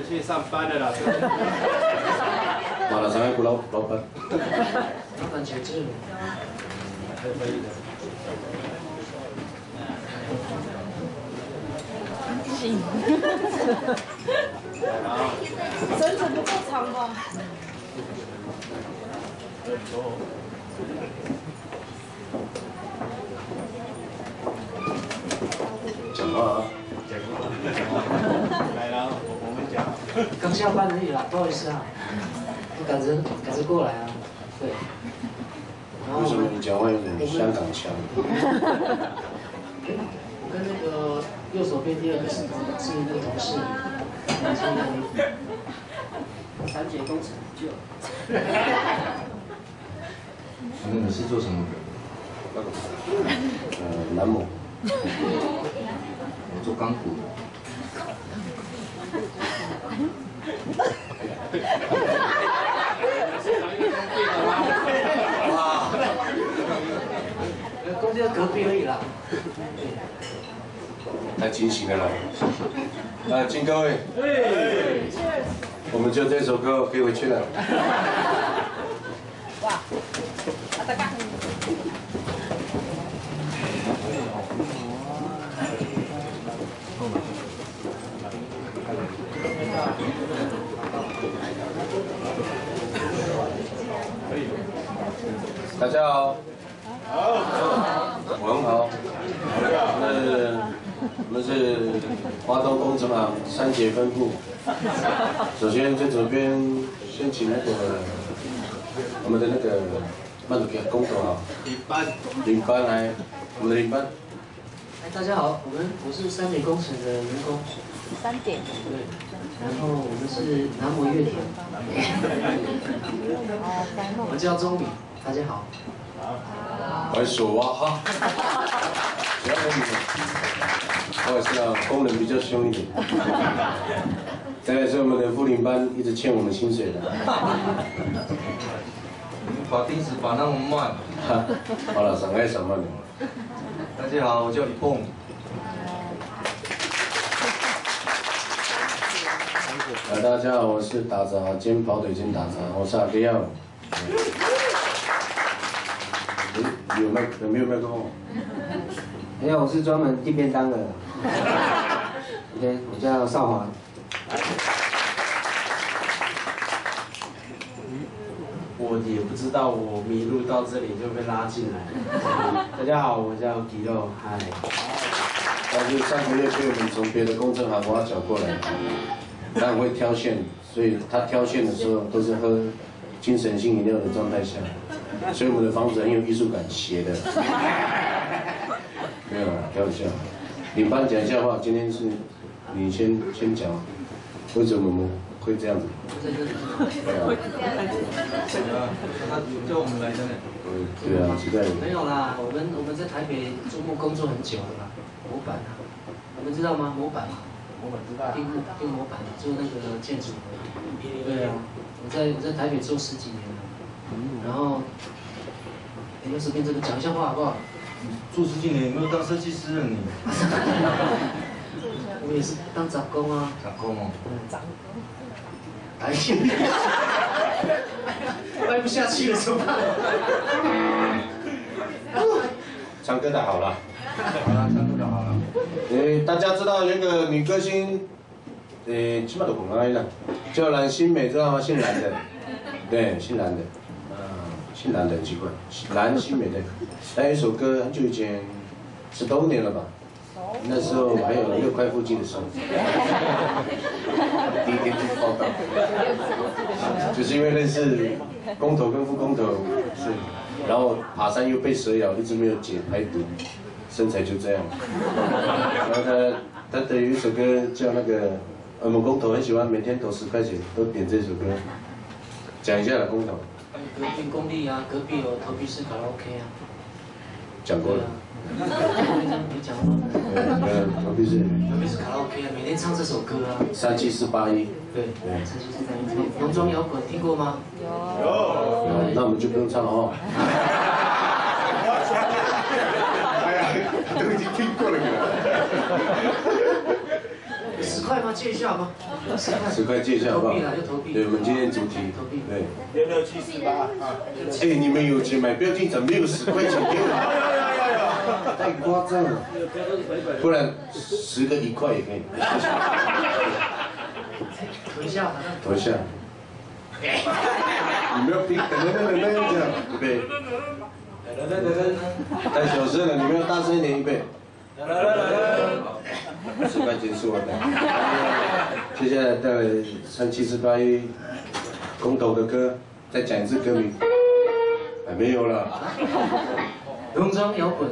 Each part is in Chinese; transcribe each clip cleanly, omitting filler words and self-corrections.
去上班了啦。马拉松还老板。老板节制。可以的。行。绳子不够长吧？讲话啊！来了，我们讲。刚下班而已啦，不好意思啊，我赶着过来啊，对。为什么你讲话有点香港腔？我跟那个右手边第二个是一个同事，年轻人，3节工程就。你是做什么的？南某。我做钢骨的。哇！公司在隔壁而已啦。太清醒了啦！敬各位，我们就这首歌可以回去了。哇！大家。大家好。好。我很好。我们是华东工程行3节分部。首先在左边先请那个我们的那个慢点给工头啊。领班来，我们的领班。大家好，我是3节工程的员工。3点。对。然后我们是南摩乐田。我叫钟敏，大家好。我是手挖哈。不要跟你们，不好意思啊，工人比较凶一点。再来是我们的副领班一直欠我们薪水的。把钉子绑那么慢。好了，上海上慢点。大家好，我叫李碰。大家好，我是打杂兼跑腿兼打杂，我是阿彪。有没有麦克风？没有，我是专门订便当的。OK， 我叫少华。我也不知道，我迷路到这里就被拉进来。大家好，我叫吉肉，嗨。他是上个月被我们从别的工程行挖角过来，他很会挑线，所以他挑线的时候都是喝精神性饮料的状态下，所以我们的房子很有艺术感，斜的。没有啦，开玩笑。领班讲一下话，今天是你先讲，为什么我们会这样子？对啊。他叫我们来的呢。对啊，实在。没有啦，我们在台北做木工作很久了啦，模板啊，你们知道吗？模板。我们知道。钉模板，做那个建筑。对啊，我在台北做10几年了，然后，要随便这个讲一下话好不好？做10几年有没有当设计师啊你？我也是当杂工啊。杂工哦。杂工。哎呀，掰不下去了怎么办？唱歌的好了。好了，唱歌的好了。大家知道有一个女歌星，起码都很爱啦，叫蓝心湄，知道吗？姓蓝的，对，姓蓝的，姓蓝的很奇怪，蓝心湄的，她有一首歌很久以前，10多年了吧，那时候还有6块腹肌的时候，第一天去报道，就是因为认识工头跟副工头是，然后爬山又被蛇咬，一直没有解排毒。身材就这样，然后他的有一首歌叫那个，我们工头很喜欢，每天投10块钱，都点这首歌。讲一下了，工头。隔壁工地啊，隔壁有投币式卡拉 OK 啊。讲过了。你讲吗？投币式卡拉 OK 啊，每天唱这首歌啊。37481。对。37481。农庄摇滚听过吗？有。那我们就不用唱了哦。都已经听过了， 10块吗？借一下吗？10块借一下好不好？投币了，就投币。对，我们今天主题，对。6678啊！哎，你们有钱买标定怎么没有10块钱给我？太夸张了，不然10个1块也可以。投一下，投一下。你们要拼，等这样，预备。太小声了，你们要大声一点，预备。10块结束了。接下来带来3748公投的歌，再讲一次歌名。还没有了。农庄摇滚。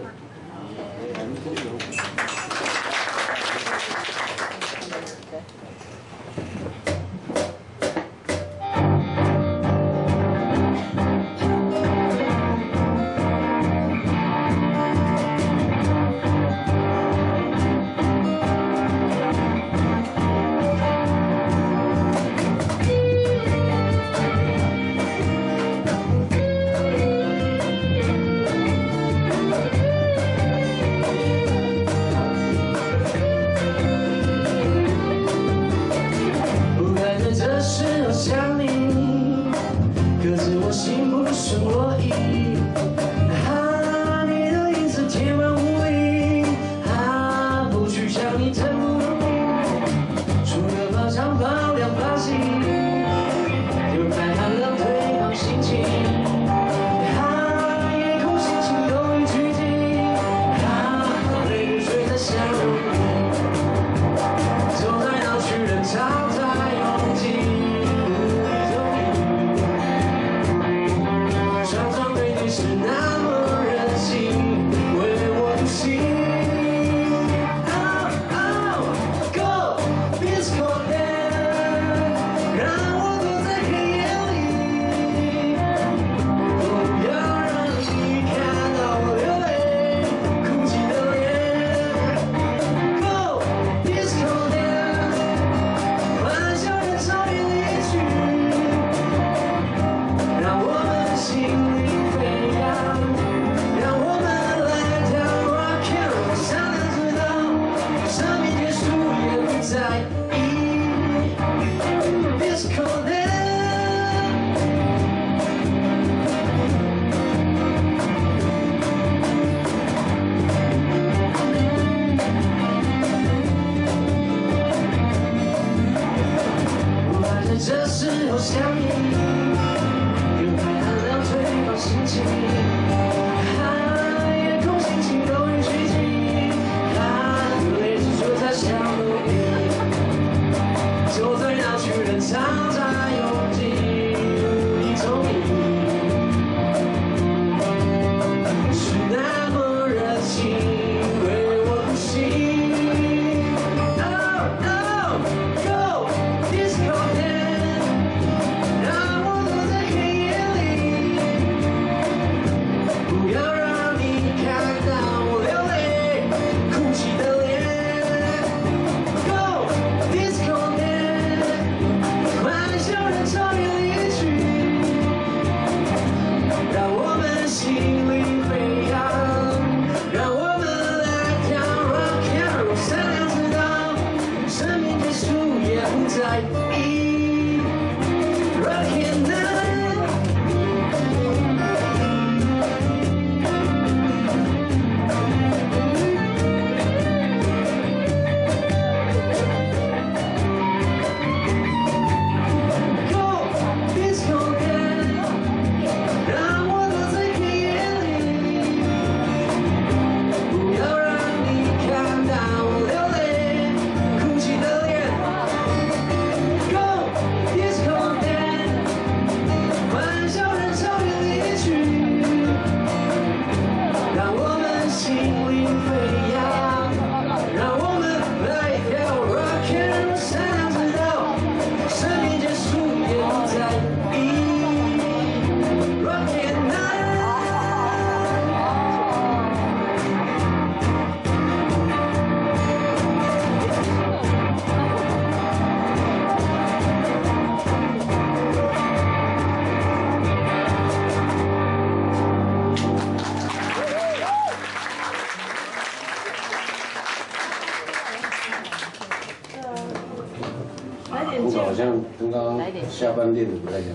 刚下班练的不太一样。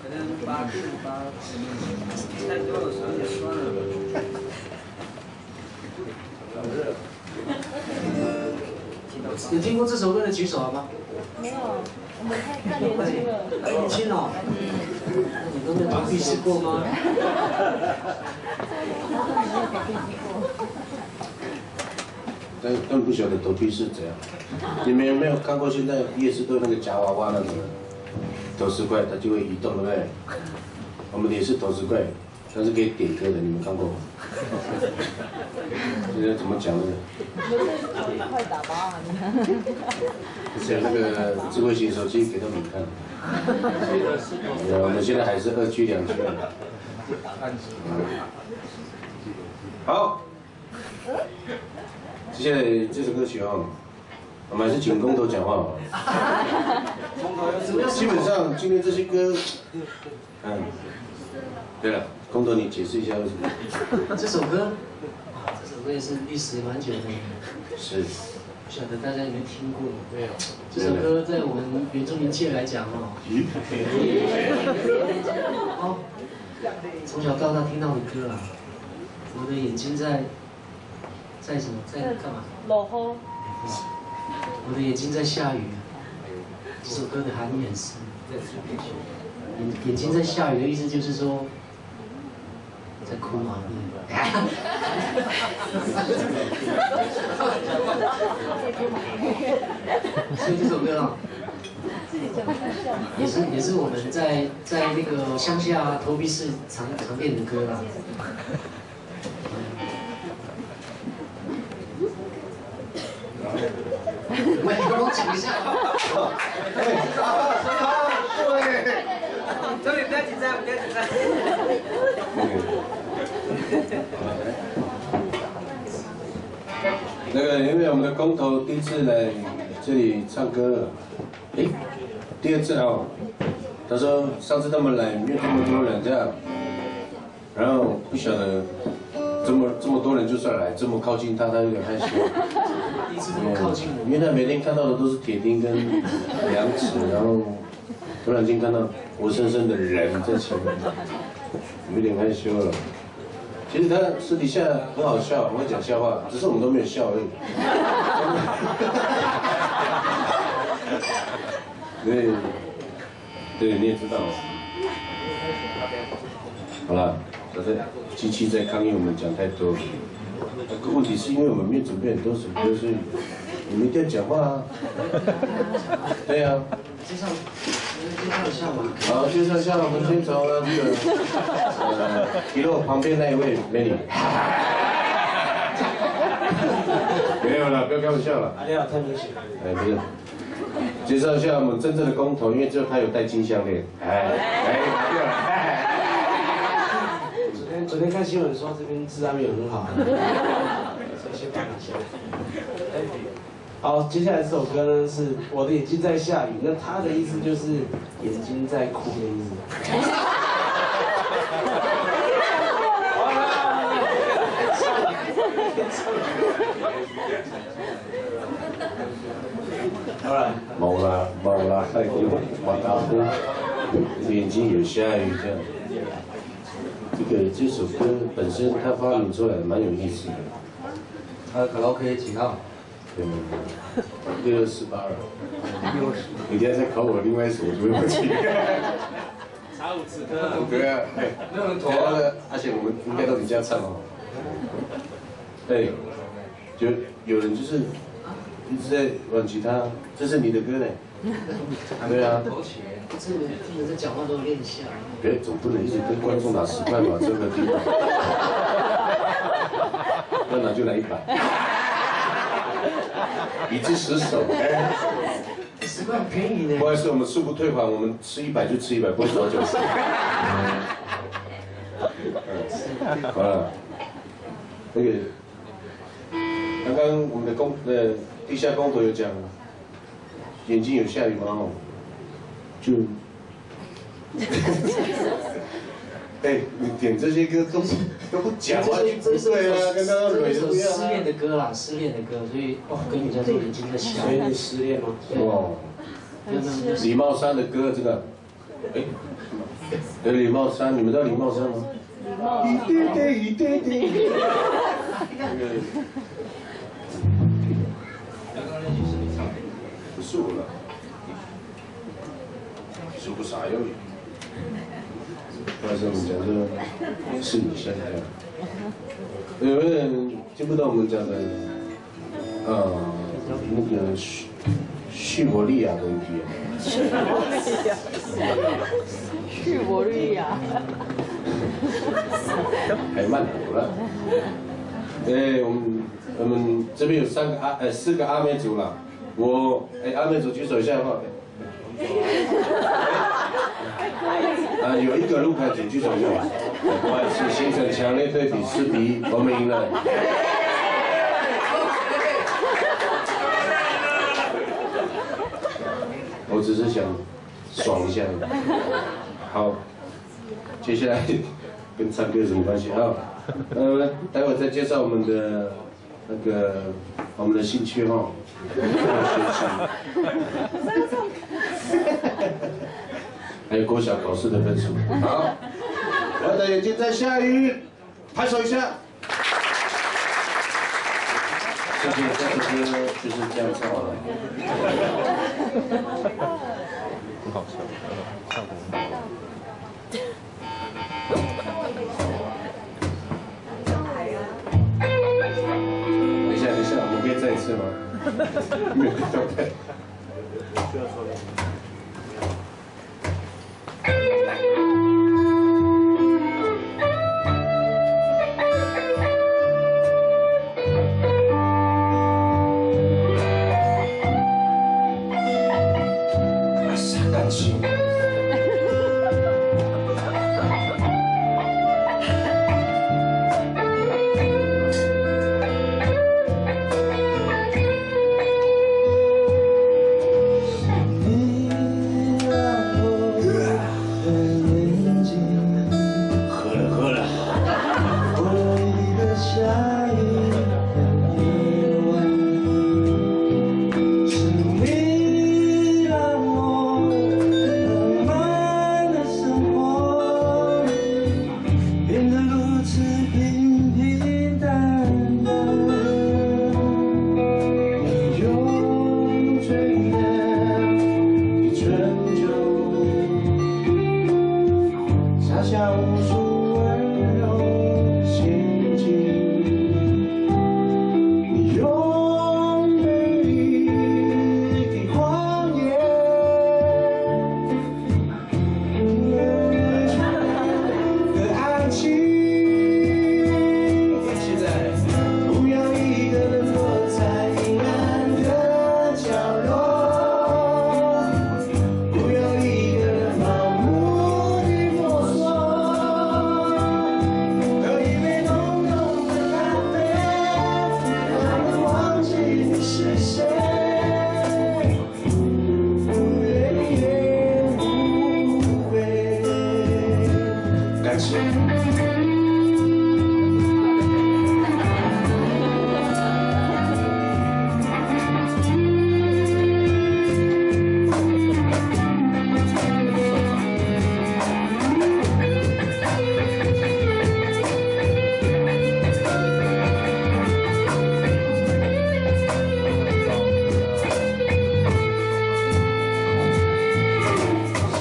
可能8次8，太多的时候也算了。有听过这首歌的举手好吗？没有，我们太年轻了。太年轻了。那你都没有逃避试过吗？但不晓得投币是怎样。你们有没有看过现在夜市都有那个夹娃娃那种，投10块它就会移动，对不对？我们也是投10块，但是可以点歌的，你们看过吗？现在怎么讲呢？不是1块打吧？是那个智慧型手机给他们看。我们现在还是2G、2G。好。接下来这首歌曲哦，我们还是请工头讲话好了。基本上今天这些歌，对了，工头你解释一下为什么？这首歌也是历史蛮久的。是。不晓得大家有没有听过？没有。这首歌在我们原住民界来讲哦，从小到大听到的歌啦，我的眼睛在什么？在干嘛？落雨。我的眼睛在下雨。这首歌的含义很深。眼睛在下雨的意思就是说，在哭嘛。所以这首歌啊，也是我们在那个乡下投币式常练的歌啦。喂，跟我讲一下。这里不要紧张，不要紧张。那个，因为我们的工头第一次来这里唱歌，第2次哦。他说上次他们来没有这么多人这样，然后不晓得这么多人就算来这么靠近他有点害羞。第一次这么靠近我，因为他每天看到的都是铁钉跟量尺，然后突然间看到活生生的人在前面，有点害羞了。其实他私底下很好笑，很会讲笑话，只是我们都没有笑而已。对，你也知道。好了，反正机器在抗议我们讲太多。问题是因为我们没有准备很多首歌，所以你们一定要讲话啊。对啊。介绍一下嘛。好，介绍一下，我们先从那个提洛旁边那一位美女。没有了，不要开玩笑了。你好，太明显了。不是。介绍一下我们真正的工头，因为只有他有戴金项链。对了。昨天看新闻说这边治安没有很好，先放一下。好，接下来这首歌呢是我的眼睛在下雨，那他的意思就是眼睛在哭的意思。好了，冇啦，太久，马达夫，眼睛有下雨这样。这首歌本身它发明出来蛮有意思的。卡拉 OK 几号？648了。你今天在考我另外一首，我就会记。查5次歌。对啊，没有人投啊。而且我们应该都比较唱哦。对，就有人就是一直在玩吉他，这是你的歌呢。对啊。这个听人在讲话都练一下。总不能一直跟观众拿10块吧，这个地方。要拿就拿100。1只10首。10块很便宜呢。不好意思，我们恕不退还，我们吃100就吃100，不会少90。好了，那个刚刚我们的地下工头有讲，眼睛有下雨吗？就，你点这些歌都不讲话，对啊，跟刚刚蕊的不一样。失恋的歌啦，失恋的歌，所以歌名叫做《眼睛在下雨》。所以你失恋吗？哦，李茂山的歌，这个，哎，有李茂山，你们知道李茂山吗？礼貌。一对对。不是我了，是不傻哟。但是我们讲这是你现在。有的人听不懂我们讲的，那个叙伯利亚的语言。叙伯利亚。还慢多了。我们这边有4个阿美族了。阿美族举手一下哈。有1个陆凯族举手一下。不好意思，形成强烈对比，4比1，我们赢了。我只是想爽一下。好，接下来跟唱歌有什么关系啊？待会再介绍我们的我们的兴趣哈。还有国小考试的分数。好，我的眼睛在下雨，拍手一下。这首歌就是这样唱了。很好笑，效果很好。等一下，我们可以再一次吗？没有状态。感情。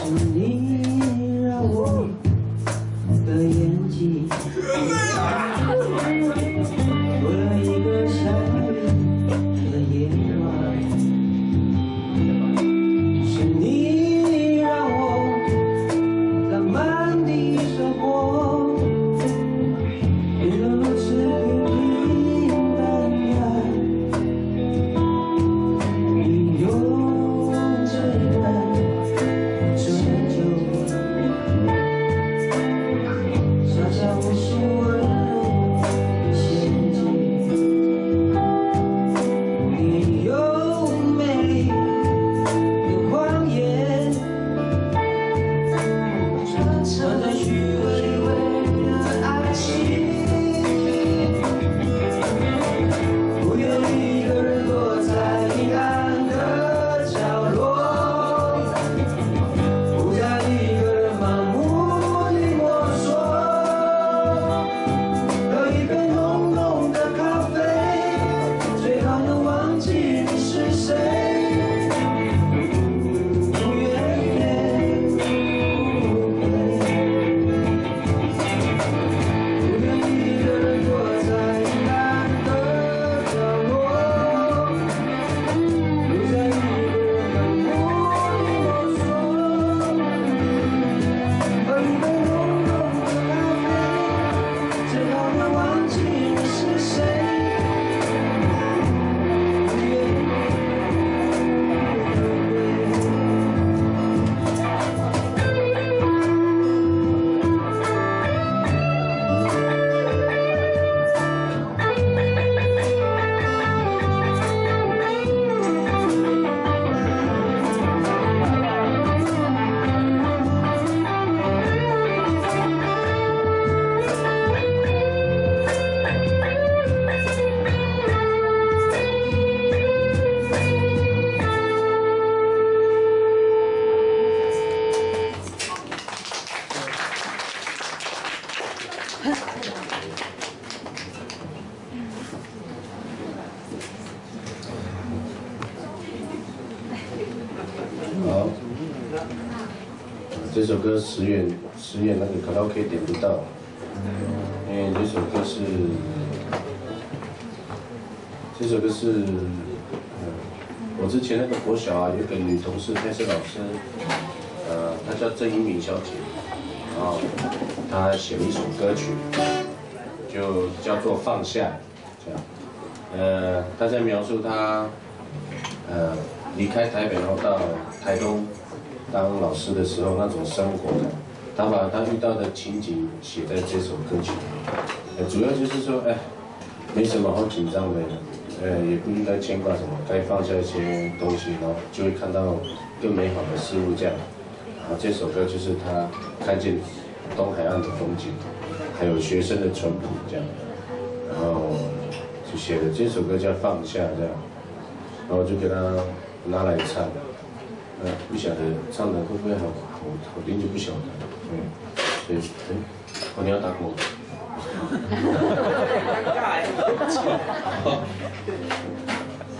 是你让我的眼睛这首歌10月那个卡拉 OK 点不到，因为这首歌是，我之前那个国小啊，有个女同事，那是老师，她叫郑一鸣小姐，然后她写了一首歌曲，就叫做《放下》，这样，她在描述她，离开台北然后到台东当老师的时候那种生活的，她把她遇到的情景写在这首歌曲，主要就是说，没什么好紧张的。也不应该牵挂什么，该放下一些东西，然后就会看到更美好的事物这样。然后这首歌就是他看见东海岸的风景，还有学生的淳朴这样，然后就写的这首歌叫《放下》这样，然后就给他拿来唱，不晓得唱的会不会好听就不晓得，所以你要打鼓。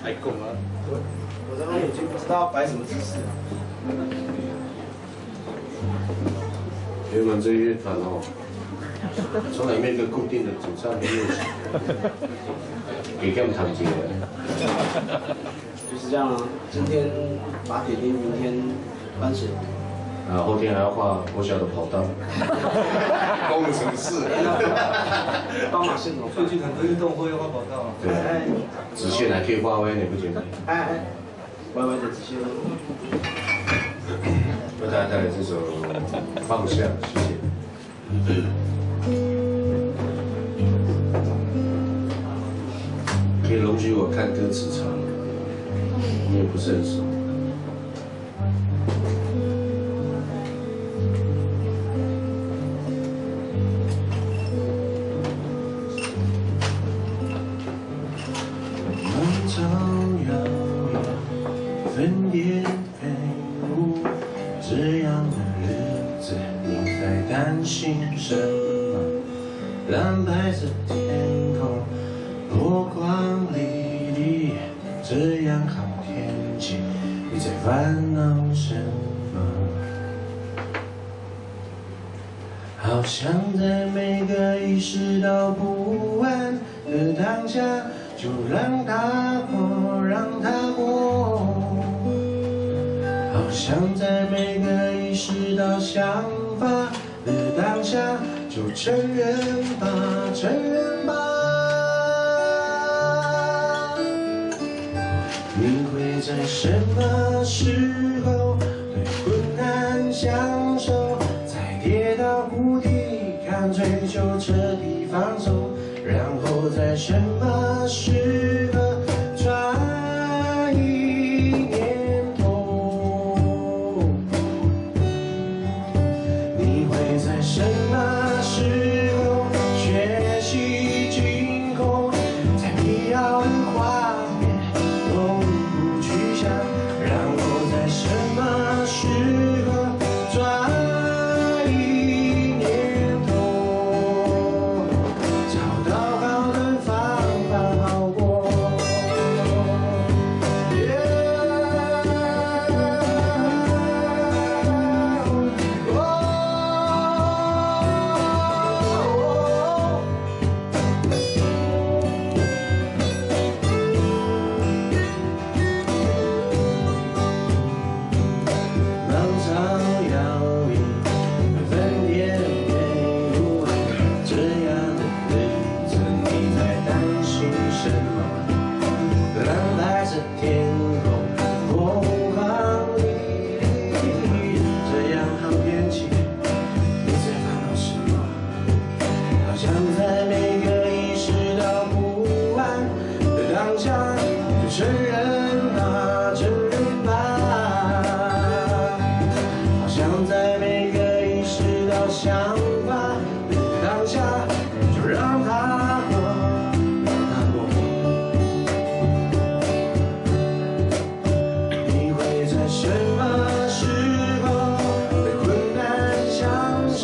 还拱啊！我这边已经不知道摆什么姿势。因为我们这乐团哦，从来没有一个固定的主唱和乐手，给他们弹吉他。就是这样啊，今天拔铁钉，明天搬水。后天还要画国小的跑道，工程师，斑马线怎么办？最近很多运动会要画跑道。对，直线还可以画歪，你不觉得？歪歪的直线。为大家带来这首《放下》，谢谢。可以容许我看歌词唱，你也不是很熟。分别飞舞，这样的日子，你在担心什么？蓝白色天空，波光粼粼，这样好天气，你在烦恼什么？好像在每个意识到不安的当下，就让它过，让它过。好像在每个意识到想法的当下，就承认吧，承认吧。你会在什么时候对困难享受？在跌到谷底，干脆就彻底放手。然后在什么时刻转移念头？你会在什么时候学习净空？在必要的画面都不去想，然后在什么时刻转移念头？找到好的方法好过。浪潮摇曳，分点飞舞，这样的日子你在担心什么？蓝白色天空，波光粼粼，这样好天气，你在烦恼什么？好像在每个意识到不安的当下，就承认吧，承认吧。好像在每个意识到想法的当下，就让它过，让它过。你会在什么时候被困难享受？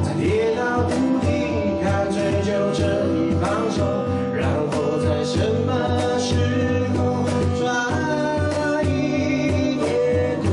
在跌到谷底，干脆就彻底放手。然后在什么时候转移念头？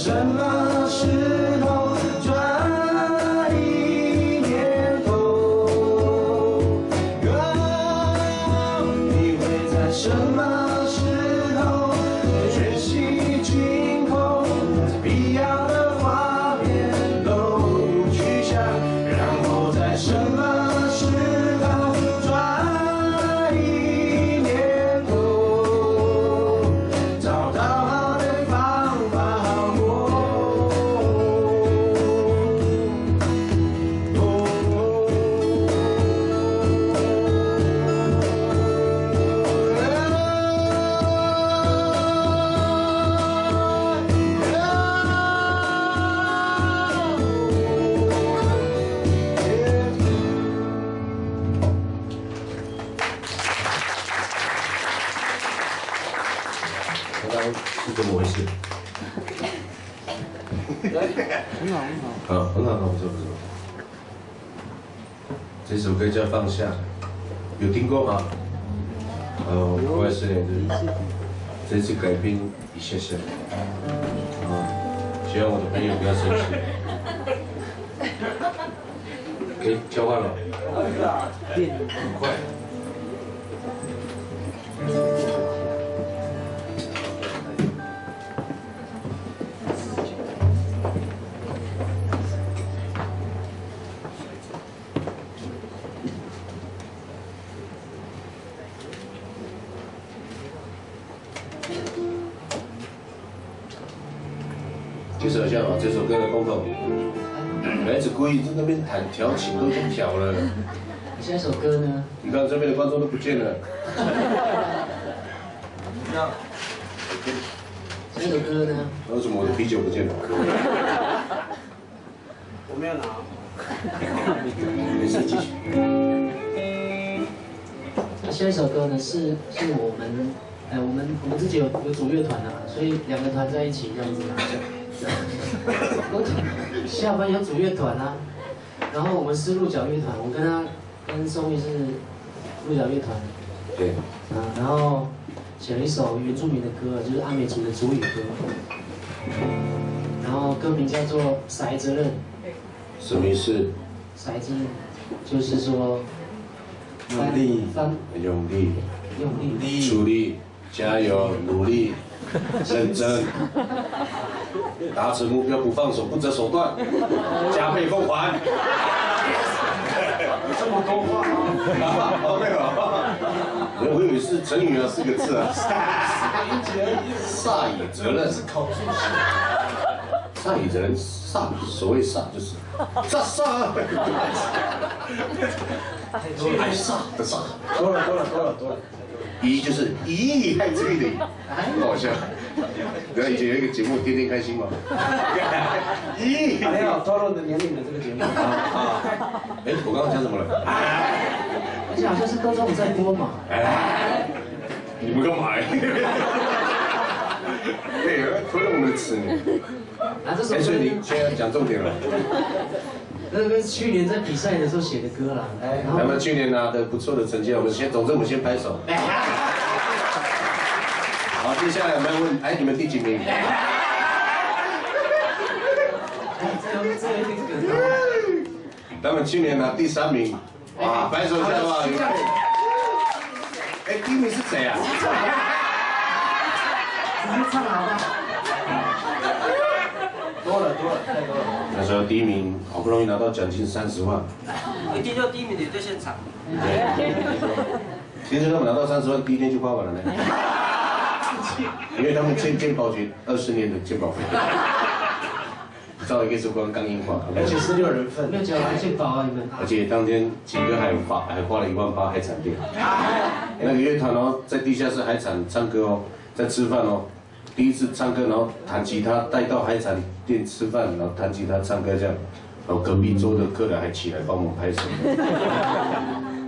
什么时候转移念头？你会在什么时候全息晴空？在必要的画面都取下，然后在什么时候转移念头？找到好的方法好过。刚刚是怎么回事？很好，不错。这首歌叫《放下》，有听过吗？我也是这次改编一下下。希望我的朋友不要生气。可以交换了，很快。介绍一下吧，这首歌的公头。来自故意在那边弹调琴都已经调了。下一首歌呢？你看这边的观众都不见了。下一首歌呢？为什么我的啤酒不见了？我没有拿。没事，继续。那下一首歌呢是我们，我们自己有组乐团啊，所以2个团在一起这样子。下班有组乐团啊，然后我们是鹿角乐团，我跟宋玉是鹿角乐团。对。然后写了一首原住民的歌，就是阿美族的族语歌，然后歌名叫做《骰责任》。什么意思？骰子就是说用力，出力，加油，努力，认真，达成目标不放手，不择手段，加倍奉还。这么多话啊？没有，我以为是成语啊，4个字啊。煞以责任是靠自己。煞以责任，煞，所谓煞就是煞，爱煞的煞。多了。一就是咦，害这个的，很好笑。然后以前有一个节目《天天开心》嘛。咦，没有透露你的年龄的这个节目。哎，我刚刚讲什么了？而且好像是高中在播嘛。哎，你们干嘛呀？对，推了我们的词呢。所以你现在讲重点了。那个去年在比赛的时候写的歌啦。他们去年拿的不错的成绩，总之我们先拍手。好，接下来我们要问，哎，你们第几名？他们去年拿第3名，哇，拍手一下好不好？哎，第1名是谁啊？直接唱好吧。多了，太多了。那时候第1名好不容易拿到奖金30万。一听到第1名的就现场。对。其实他们拿到30万，第1天就花完了呢。因为他们欠健保局20年的健保费。照一个是刚印花，而且是6人份，没有缴健保啊你们。而且当天景哥还花了18000海产店。那个乐团哦，在地下室海产唱歌哦，在吃饭哦。第1次唱歌，然后弹吉他，带到海产店吃饭，然后弹吉他唱歌这样，然后隔壁桌的客人还起来帮我们拍手。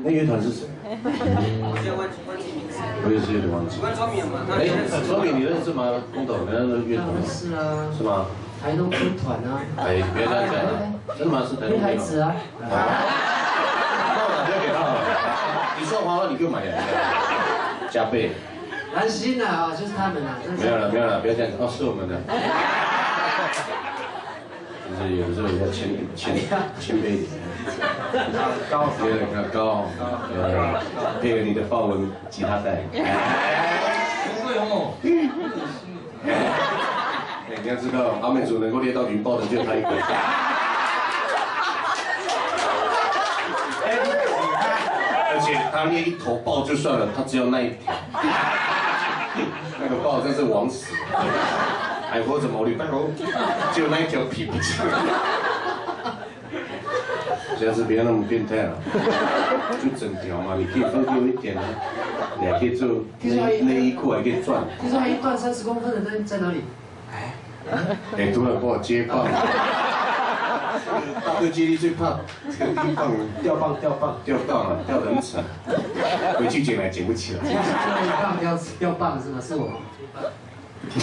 那乐团是谁？我现在忘记名字。我也是有点忘记。关聪明嘛？哎，聪明你认识吗？公董，人家的乐团。是啊。是吗？台东军团啊。哎，别这样讲了，真的吗？是台东。女孩子啊。不要给他了，你说黄了你就买了，加倍。安心啦啊，就是他们啦。没有了，不要这样子哦，是我们的。就是有时候要谦卑一点。高对，要高，配合你的法文吉他带。对哦。你要知道，阿美族能够猎到云豹的就他一个。而且他猎一头豹就算了，他只有那一条。那个豹真是枉死，还活着毛利拜托，只有那一条屁不见。下次不要那么变态了，就整条嘛，你可以分给我一点啊，你还可以做内衣裤，还可以赚。听说还一段30公分的在哪里？哎，突然帮我接棒，大哥接力最怕这个地棒掉棒啊，掉得很惨，回去捡来捡不起来。掉棒是吗？是我。对，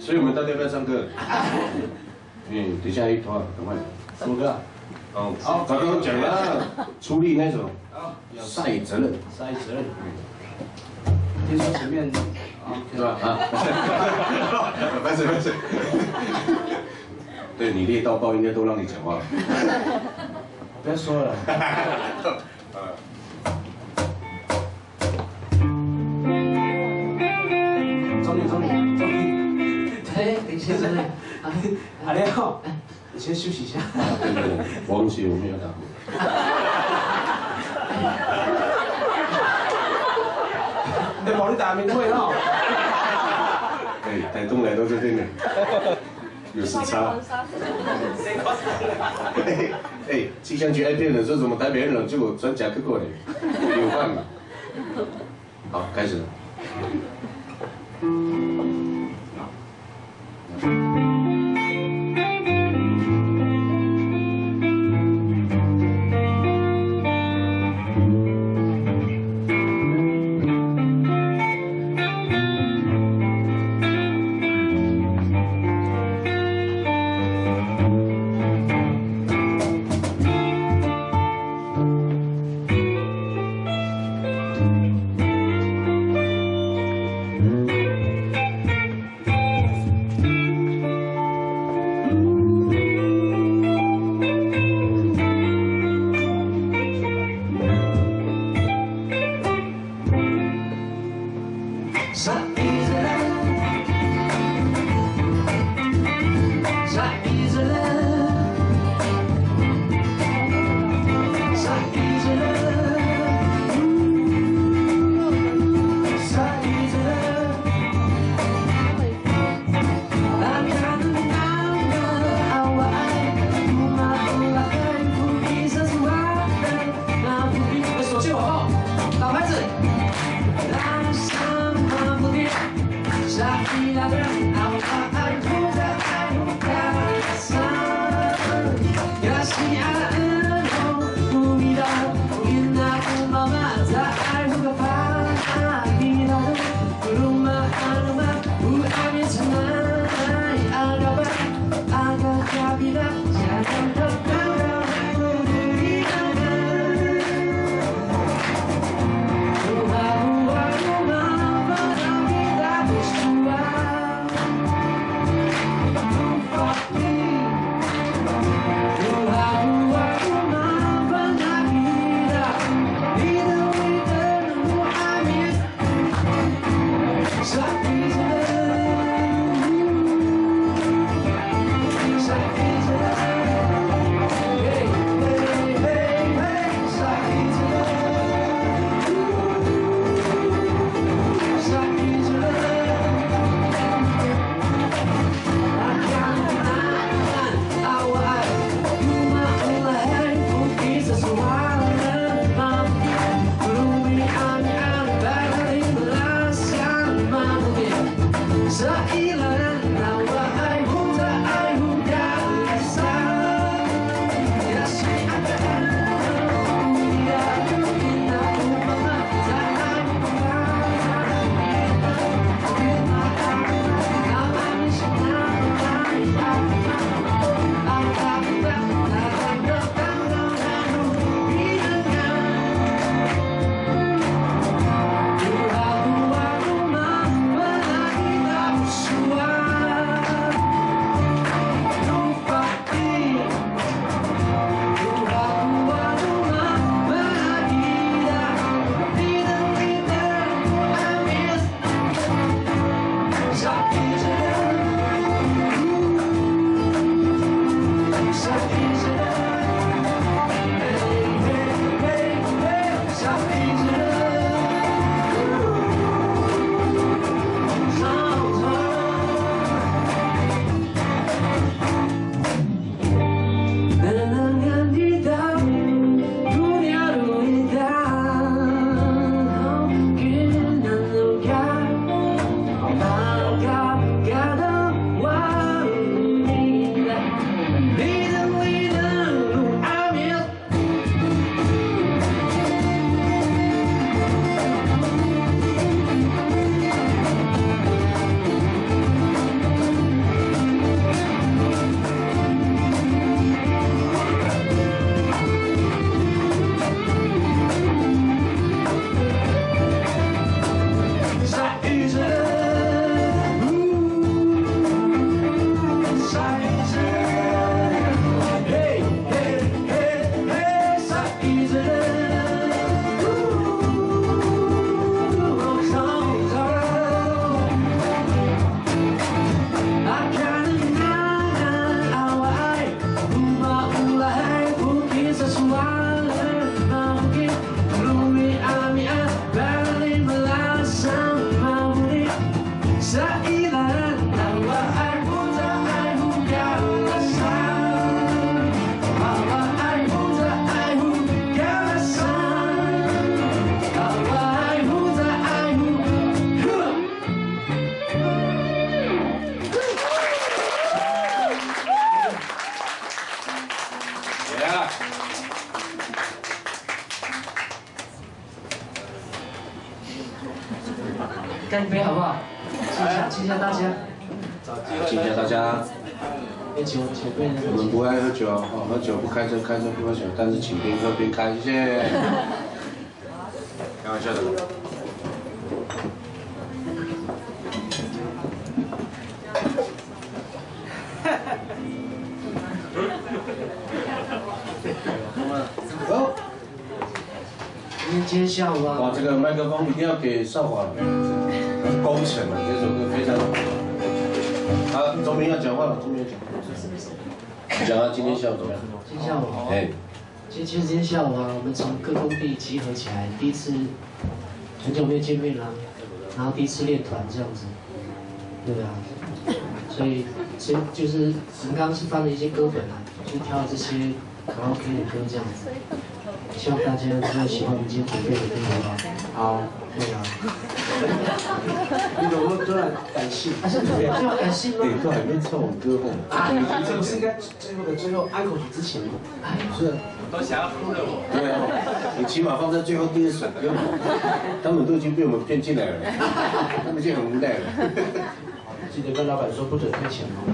所以我们到底要不要唱歌？等一下一团，赶快说歌。哦，刚刚讲了，出力那首，晒责任。听说前面是吧？啊，没事。对你猎到豹应该都让你讲话。不要说了。终于。哎，等一下，阿廖，你先休息一下。对，我忘记我没有打过。你冇你打面会哦。哎，台东来到这边的，有时差。气象局爱骗人，说什么台北人冷，结果转甲去过嘞，有办嘛？好，开始。干一杯好不好？敬一下大家。敬一下大家。酒杯呢？我们不爱喝酒哦，喝酒不开车，开车不喝酒，但是请边喝边开，谢谢。开玩笑的。哦。今天下午啊。哇，这个麦克风一定要给少华，工程啊，这首歌非常好。啊，周明要讲话了，周明要讲。你讲啊，今天下午怎么样？今天下午。哎。其实今天下午啊，我们从各工地集合起来，第一次很久没有见面了，然后第一次练团这样子，对啊，所以就是我们刚刚是翻了一些歌本啊，就挑了这些卡拉 OK 的歌这样子，希望大家都喜欢我们今天准备的歌好不好？好，对啊。你怎么突然感性？啊，是突然感性吗？对，都还没唱我们歌后。啊，这不是应该最后安口曲之前吗？哎，是。都想要哭了我。对啊，你起码放在最后第一首歌，他们都已经被我们骗进来了，他们已经很无奈了。记得跟老板说不准退钱哦。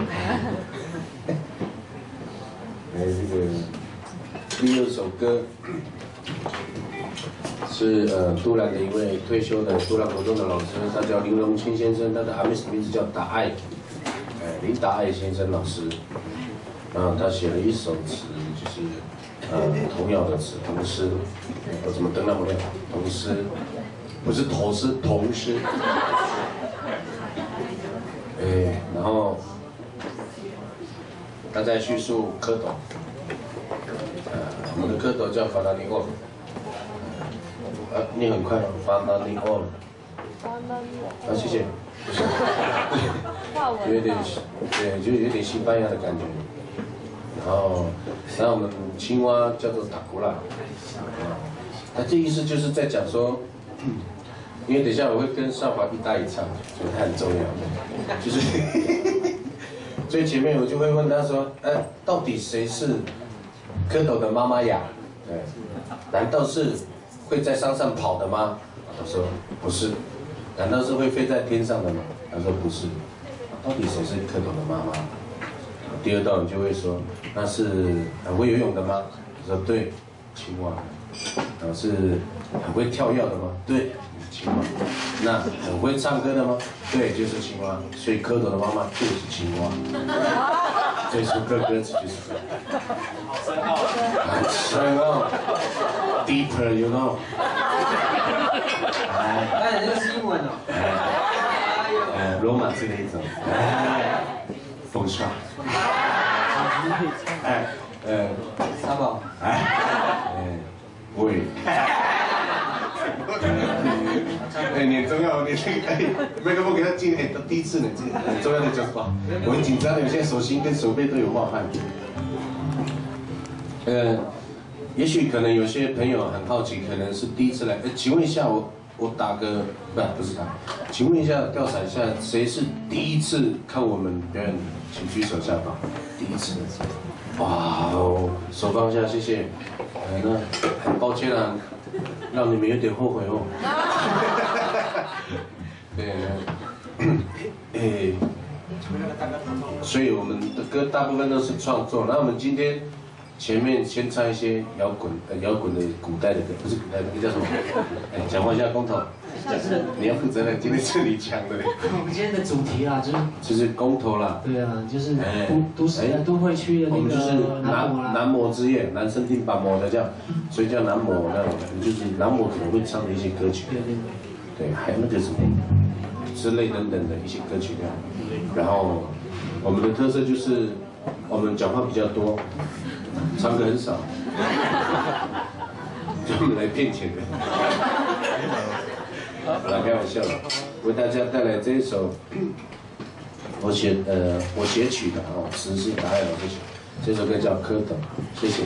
这个第二首歌是都兰的一位退休的都兰国中的老师，他叫林荣清先生，他的阿妹名字叫达爱，林达爱先生老师，然后他写了一首词，就是童谣的词，童诗，我怎么登那么亮？童诗，不是头诗，童诗。然后他在叙述蝌蚪，我们的蝌蚪叫法拉尼奥，念很快哦，法拉尼奥。啊，谢谢。有点，对，就有点西班牙的感觉。然后我们青蛙叫做塔古拉，那这意思就是在讲说，因为等一下我会跟少华一搭一唱，所以它很重要，就是最前面我就会问他说，到底谁是蝌蚪的妈妈呀？难道是会在山上跑的吗？他说不是。难道是会飞在天上的吗？他说不是。到底谁是蝌蚪的妈妈？第二道你就会说，那是很会游泳的吗？他说对，青蛙。是很会跳跃的吗？对，青蛙。那很会唱歌的吗？对，就是青蛙。所以蝌蚪的妈妈就是青蛙。这首歌歌词就是这样。很深奥，deeper you know。哎，这个是英文哦。罗马字的一种。风沙。三宝。喂。你很重要，你这个麦克风给他进，第一次呢，这很重要的讲话，我很紧张的，现在手心跟手背都有冒汗。也许可能有些朋友很好奇，可能是第一次来，请问一下我打个不是打，请问一下调查一下，谁是第一次看我们表演的？请举手下方。第一次。哇哦，手放下，谢谢。那很抱歉啊，让你们有点后悔哦。对，所以我们的歌大部分都是创作，然后我们今天前面先唱一些摇滚的古代的歌，不是古代的，那叫什么？讲话一下，公头，你要负责任，今天是你讲的。我们今天的主题啊，就是公头啦。对啊，就是都会区的那个。我们就是男模之夜，男生听把模的这样，所以叫男模那种，就是男模可能会唱的一些歌曲。对，还有那个什么之类等等的一些歌曲这样。然后我们的特色就是我们讲话比较多。唱歌很少，专门来骗钱的。好了，开玩笑了。为大家带来这一首我写曲的词是达爱老师写，这首歌叫《蝌蚪》，谢谢。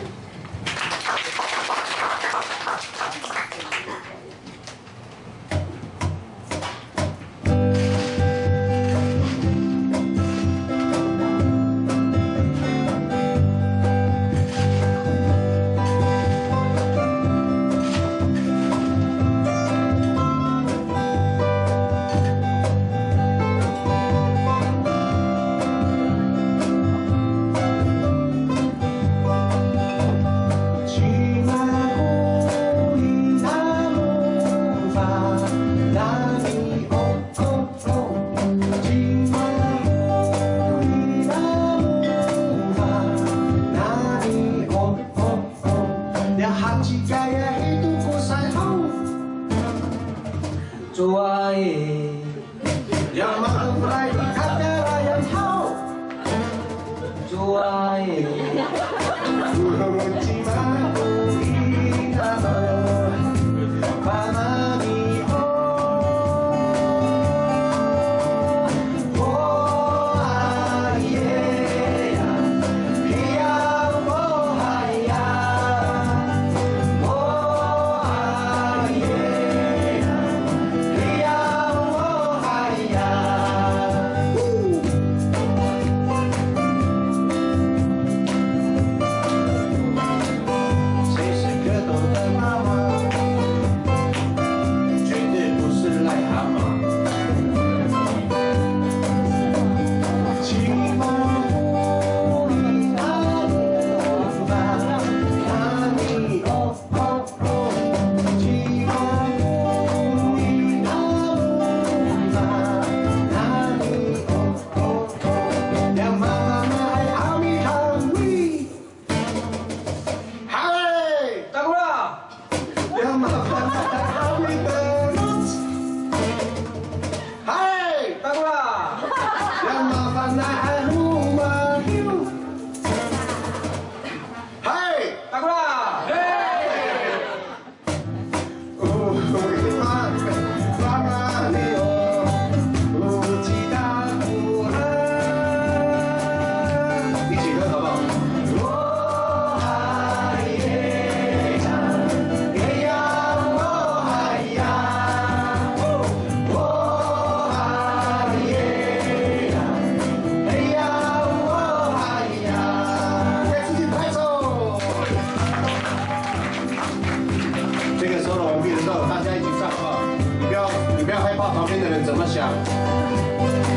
怎么想？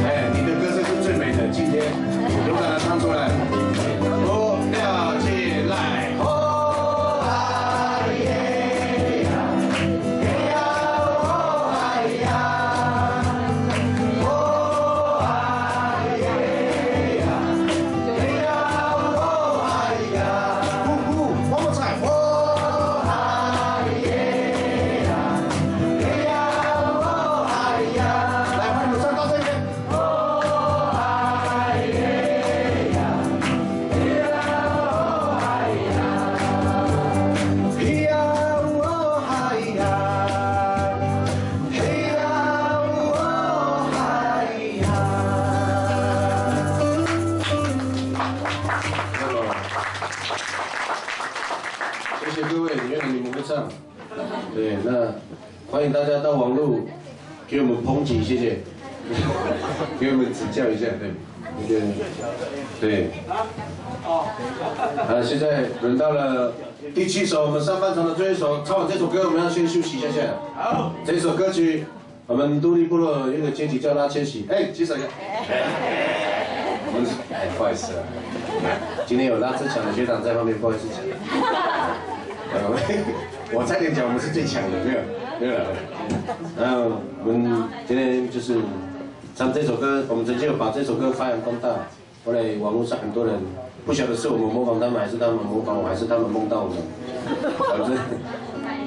哎，你的歌声是最美的，今天勇敢的唱出来，哦，跳起来！哦啊耶呀，耶呀哦啊呀，哦啊耶呀，耶呀哦啊呀，呼呼，one more time，哦啊耶呀，耶呀哦啊呀，来，快点唱到这边。 谢谢各位，原来你们会唱，对，那欢迎大家到网络给我们抨击，谢谢，给我们指教一下，对，那个，对，现在轮到了第7首，我们上半场的最后一首，唱完这首歌，我们要先休息一下下。好，这首歌曲，我们都立部落有一个阶级叫拉千禧，哎，举手一下。我们不好意思啊，今天有拉最强的学长在后面，不好意思讲。我差点讲我们是最强的，没有了。然后我们今天就是唱这首歌，我们曾经有把这首歌发扬光大。后来网络上很多人不晓得是我们模仿他们，还是他们模仿我，还是他们梦到我们。反正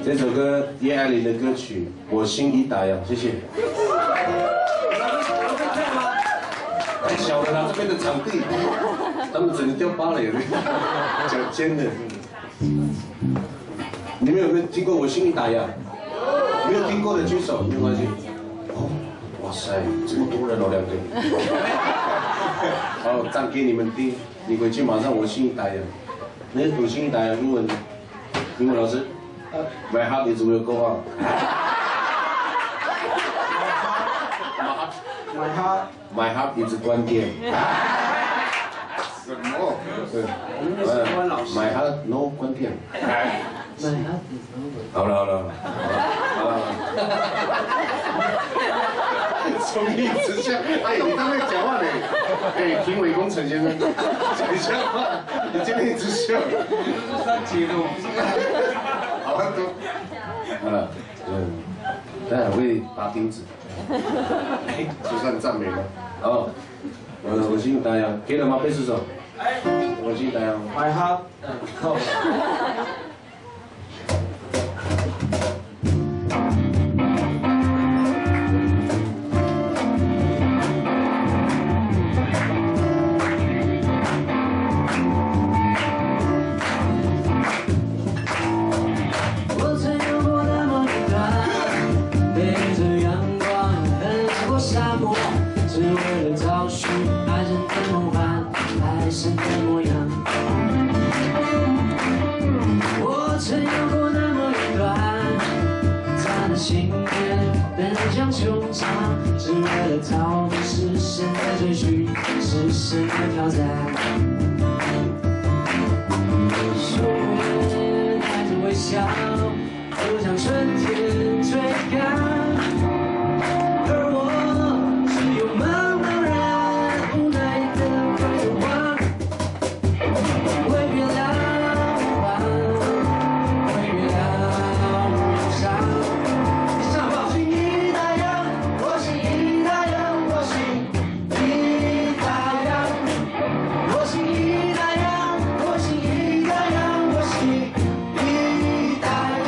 这首歌叶爱玲的歌曲《我心已打烊》，谢谢。太小了啦，这边的场地，他们只能跳芭蕾了，脚尖的。你们有没有听过《我心已打烊》？没有听过的举手，没关系。哦，哇塞，这么多人哦，2个。好，唱给你们听。你回去马上《我心已打烊》。那《我心已打烊》英文老师 ，My heart is will go on。My heart is 关店。什么？对，My heart no 关店。好了。忠义直向，哎，你当面讲话呢？哎，评委工程先生，讲一下话，你今天一直笑。这是上节目。好了，大家很会拔钉子，就算赞美了。好，我心打烊，可以了吗？贝斯手。我心打烊。My heart。只为了逃避视线的追寻，视线的挑战。树叶带着微笑，就像春天追赶。而我只有茫茫然无奈的回望，为别了无望，为别了无忧伤。上报心已打烊，我心已打烊，我心已打烊，我心已打烊，我心已打烊，我心已打烊。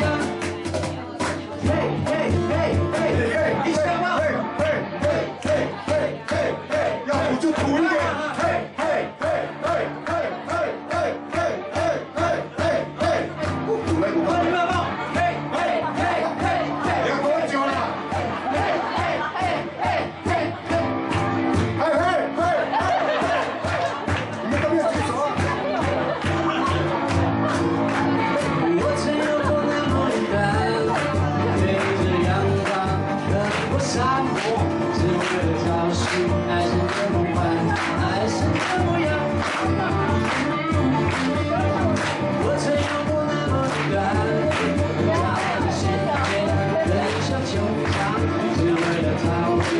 嘿嘿嘿嘿嘿，你想吗？嘿嘿嘿嘿嘿嘿嘿，要不就土一点。嘿嘿嘿嘿嘿嘿嘿嘿嘿嘿嘿嘿，土来土来。你们报。嘿嘿嘿嘿嘿，要多久了？嘿嘿嘿嘿嘿嘿，嘿嘿嘿嘿嘿，你们都没有举手啊！我曾有过那么一段，对着阳光，横过沙漠，只为了找寻爱神的梦幻，爱神的模样。我曾有过那么一段，踏着线边，奔向球场，只为了逃避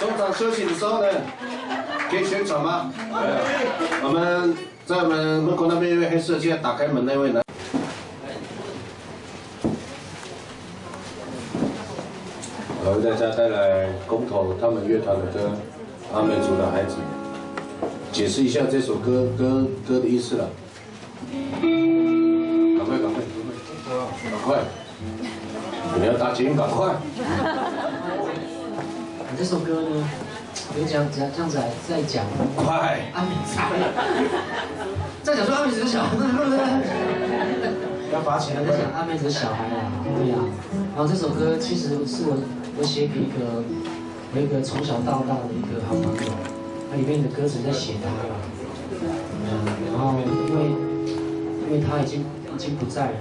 中场休息的时候呢，可以宣传吗？我们在我们门口那边有位黑色，现在打开门那位男。我为大家带来公投他们乐团的歌《阿美族的孩子》，解释一下这首歌的意思了。赶快，赶快！你们要打捷运，赶快！这首歌呢，有讲这样子在讲快！阿美族，在讲说阿美族的小孩，要罚钱在讲阿美族的小孩啊，对呀。然后这首歌其实是我写给我一个从小到大的一个好朋友，它里面的歌词在写他嘛，然后因为他已经不在了，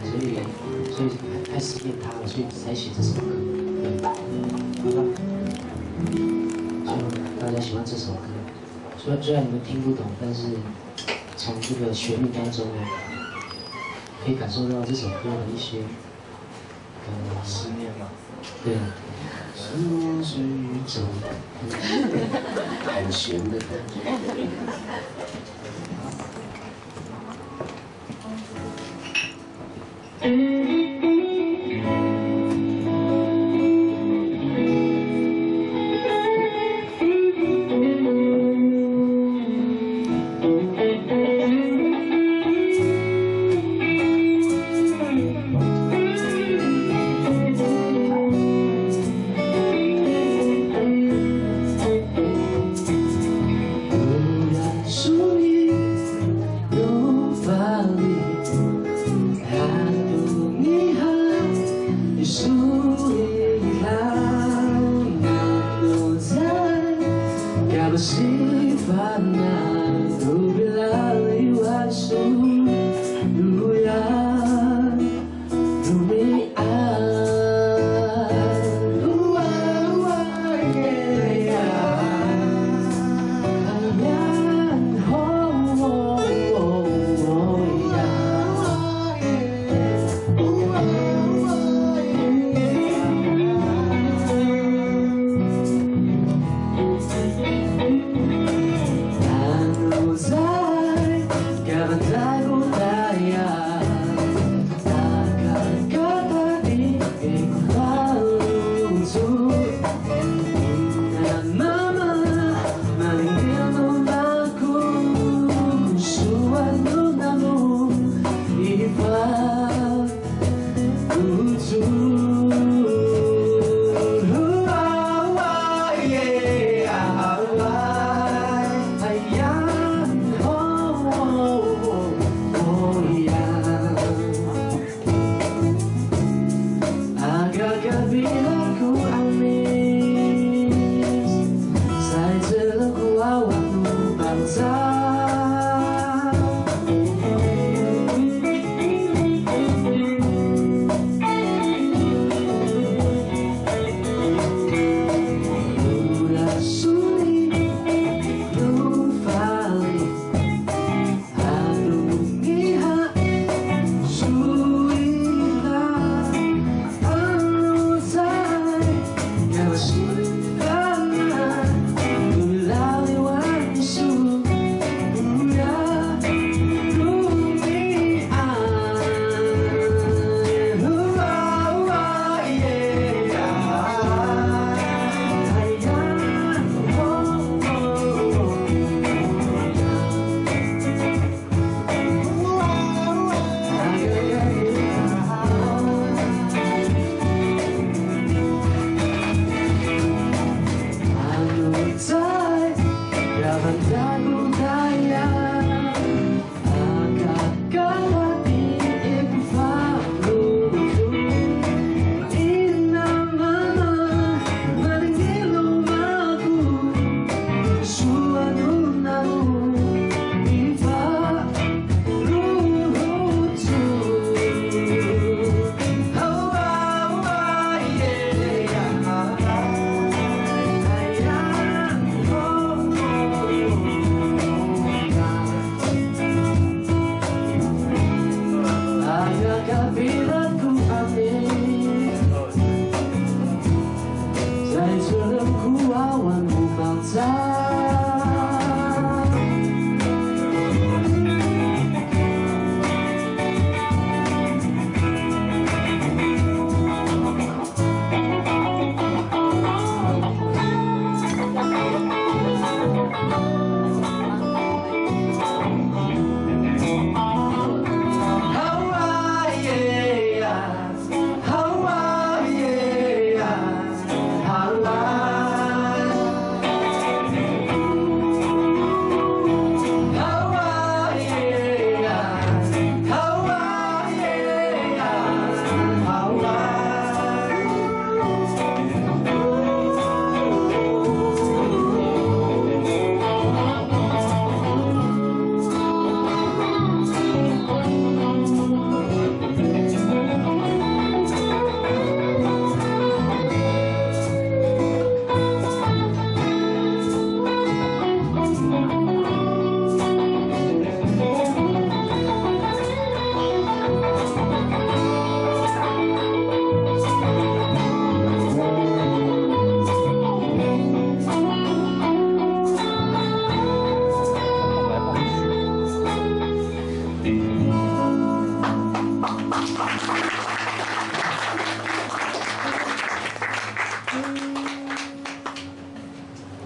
所以太思念他了，所以才写这首歌。对，好吧，希望大家喜欢这首歌。虽然你们听不懂，但是从这个旋律当中呢，可以感受到这首歌的一些思念嘛。对。思念是一种很咸的。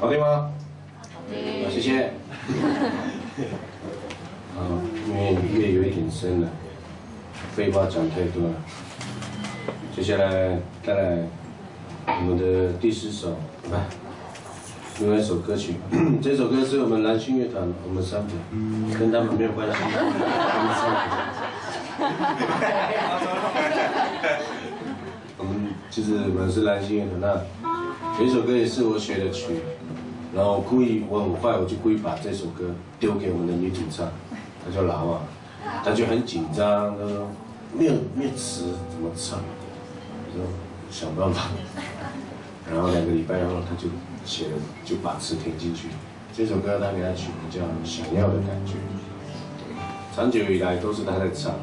好听吗？好，谢谢。好，因为夜有一点深了，废话讲太多了。接下来带来我们的第4首，另外一首歌曲。这首歌是我们蓝星乐团，我们3个，跟他们没有关系，我们3个。我们就是我们是蓝星乐团，那有一首歌也是我写的曲，然后我很快我就故意把这首歌丢给我们的女主唱，她叫劳啊，她就很紧张，她说没有词怎么唱，我说想办法，然后2个礼拜后她就写了，就把词填进去。这首歌她给她取名叫《想要的感觉》，长久以来都是她在唱。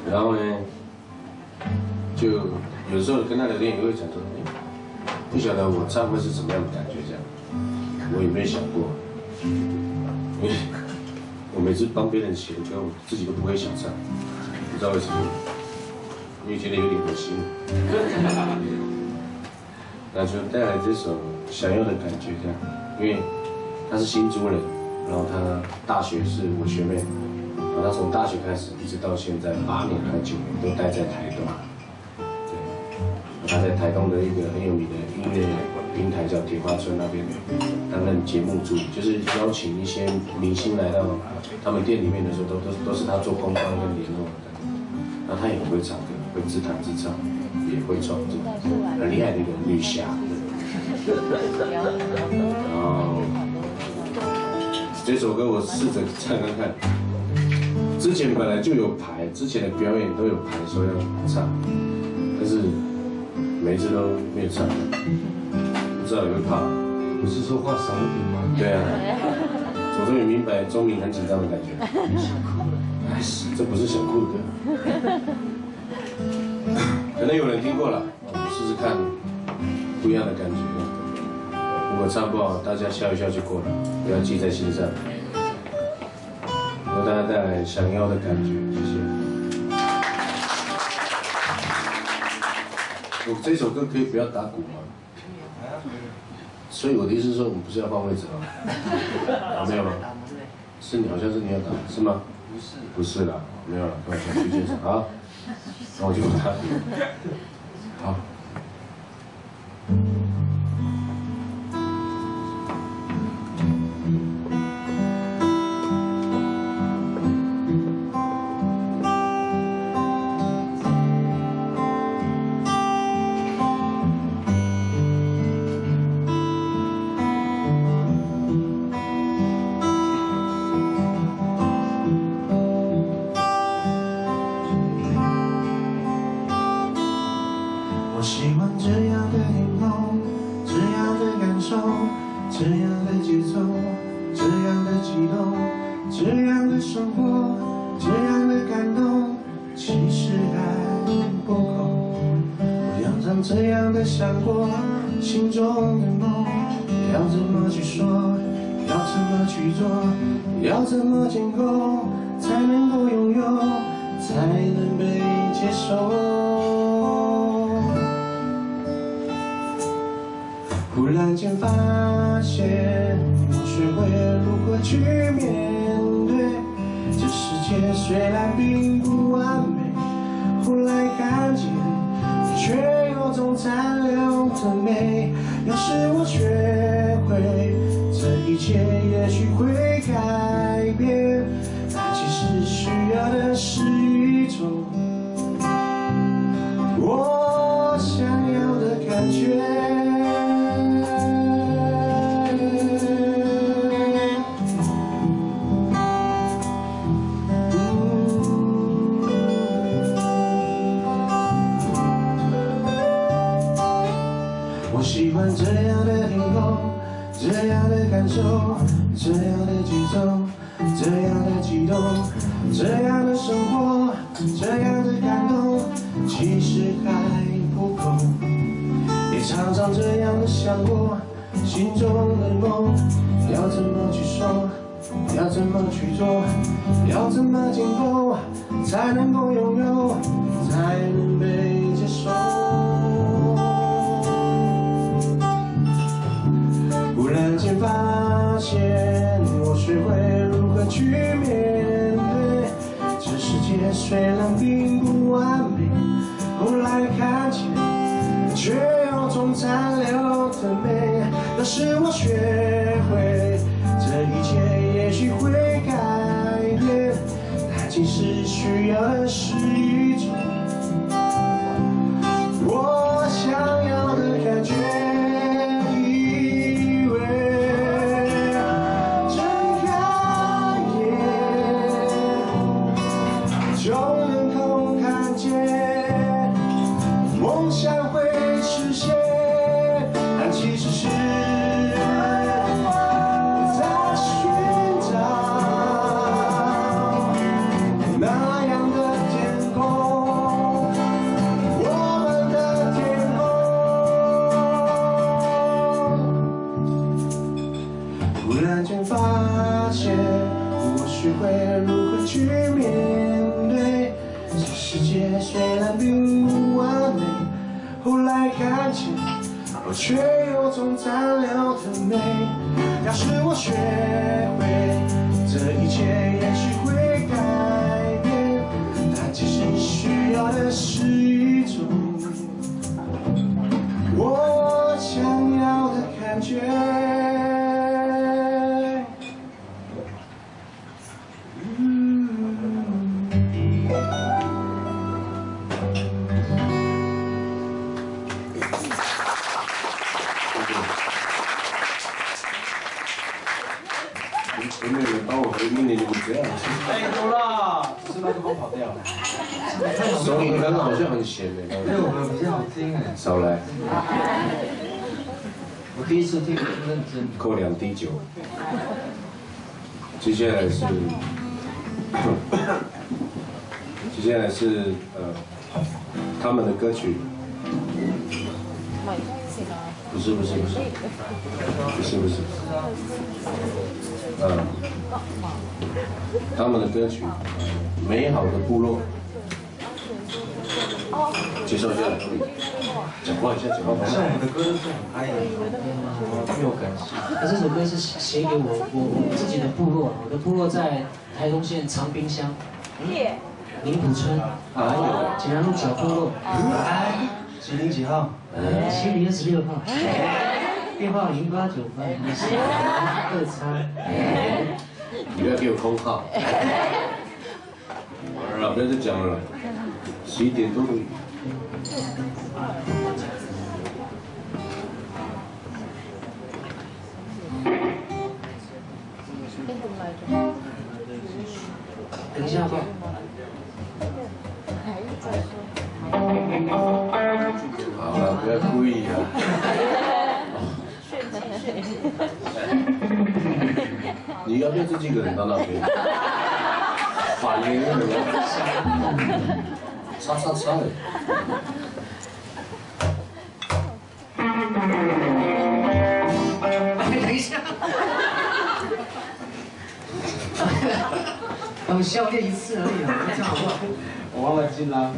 然后呢，就有时候跟他聊天也会讲说，不晓得我唱会是什么样的感觉这样，我也没有想过，因为我每次帮别人写的歌，我自己都不会想唱，不知道为什么，因为觉得有点恶心。那就带来这首《想要的感觉》这样，因为他是新竹人，然后他大学是我学妹。他从大学开始一直到现在8年还9年都待在台东，对，他在台东的一个很有名的音乐平台叫铁花村那边担任节目助理，就是邀请一些明星来到他们店里面的时候，都是他做公关跟联络的。然后他也很会唱歌，会自弹自唱，也会创作，很厉害的一个女侠。然后这首歌我试着唱看看。之前本来就有排，之前的表演都有排说要唱，但是每一次都没有唱，不知道有没有怕。不是说话少一点吗？对啊，我终于明白钟明很紧张的感觉。哎，这不是想哭的歌，可能有人听过了，我们试试看不一样的感觉。如果唱不好，大家笑一笑就过了，不要记在心上。为大家带来想要的感觉，谢谢。我这首歌可以不要打鼓吗？所以我的意思是说，我们不是要换位置吗？没有吗？是你，好像是你要打，是吗？不是，不是啦，没有了，开玩笑，去现场。好，那我就打。好。我喜欢这样的天空，这样的感受，这样的节奏，这样的激动，这样的生活，这样的感动，其实还不够。我要常这样的想过，心中的梦要怎么去说，要怎么去做，要怎么建构，才能够拥有，才能被接受。忽然间发现，我学会了如何去面对这世界，虽然并不完美。后来看见，却有种残留的美。要是我学会，这一切也许会改变。爱其实需要的是一种我想要的感觉。我喜欢这样的天空，这样的感受，这样的节奏，这样的激动，这样的生活，这样的感动，其实还不够。也常常这样的想过，心中的梦要怎么去说，要怎么去做，要怎么建构，才能够拥有，才能被接受。界虽然并不完美，后来看见却有种残留的美。那时我学会，这一切也许会改变，它其实需要的是一种我想要的感觉。以为睁开眼就能够看见梦想会实现，但其实是在寻找那样的天空，我们的天空。忽然间发现，我学会了如何去面对这世界，虽然并不完美，后来看见。我却有种残留的美。要是我学会，这一切也许会改变。它其实需要的是一种我想要的感觉。有没有人帮我回应你们这样？哎，有啦，只是麦克风跑掉了。手影刚刚好像很闲的。对，我们比较好听哎。少来，我第一次听，认真。扣2滴酒。接下来是，他们的歌曲。不是，他们的歌曲《美好的部落》，介绍一下，讲话一下，讲话。像我们的歌都是很嗨的，没有感情。那这首歌是写给我自己的部落，我的部落在台东县长滨乡林埔村，景安路小部落。几零几号7月26号，电话0898-2423。你不要给我空号。好了，不要再讲了，11点多了。等一下吧。好了，不要故意啊。你要不要自己一个人到那边？反应那个叉的。等一下。我笑练1次而已啊，这样好不好？我忘了进啦。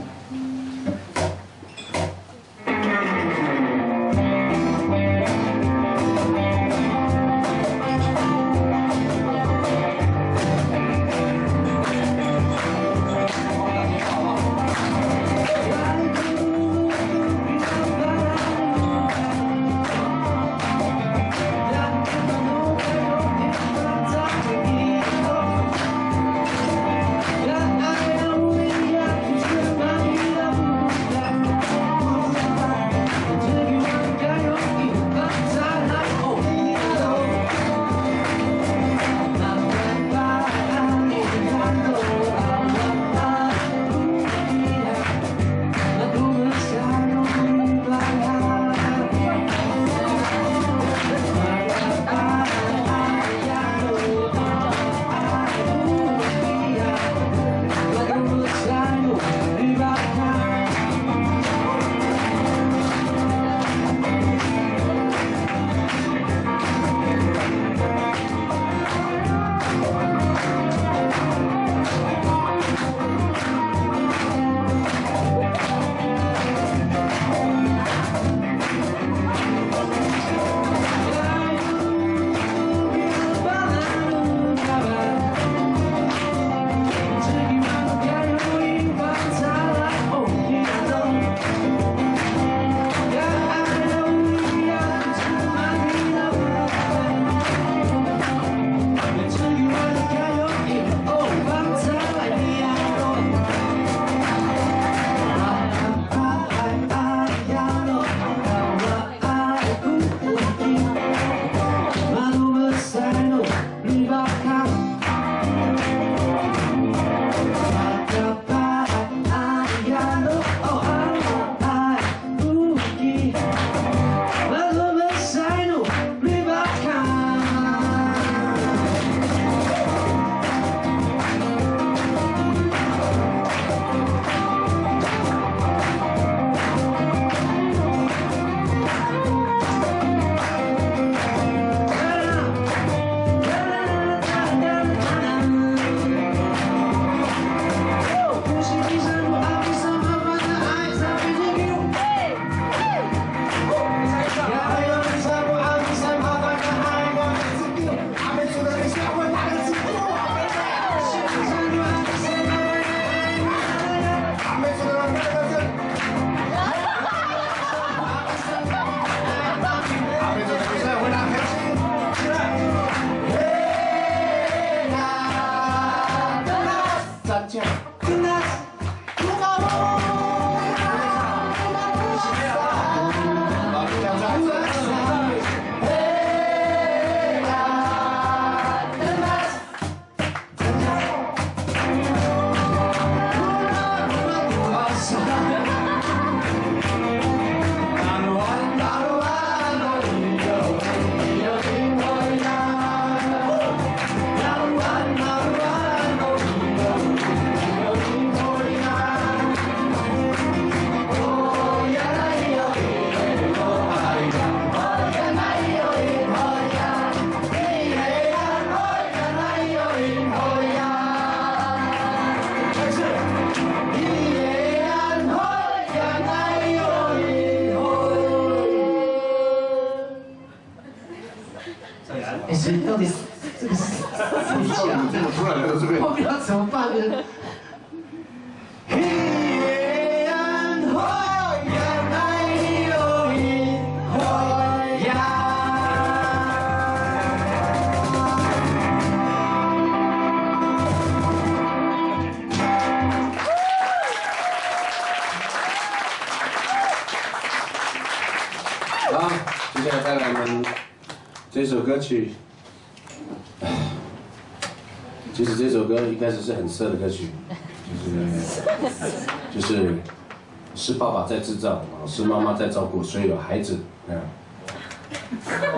到底是这个是谁讲的？突然来到这边，我不知道怎么办呢？好，接下来带来我们这首歌曲。其实这首歌一开始是很色的歌曲，是爸爸在制造，是妈妈在照顾，所以有孩子。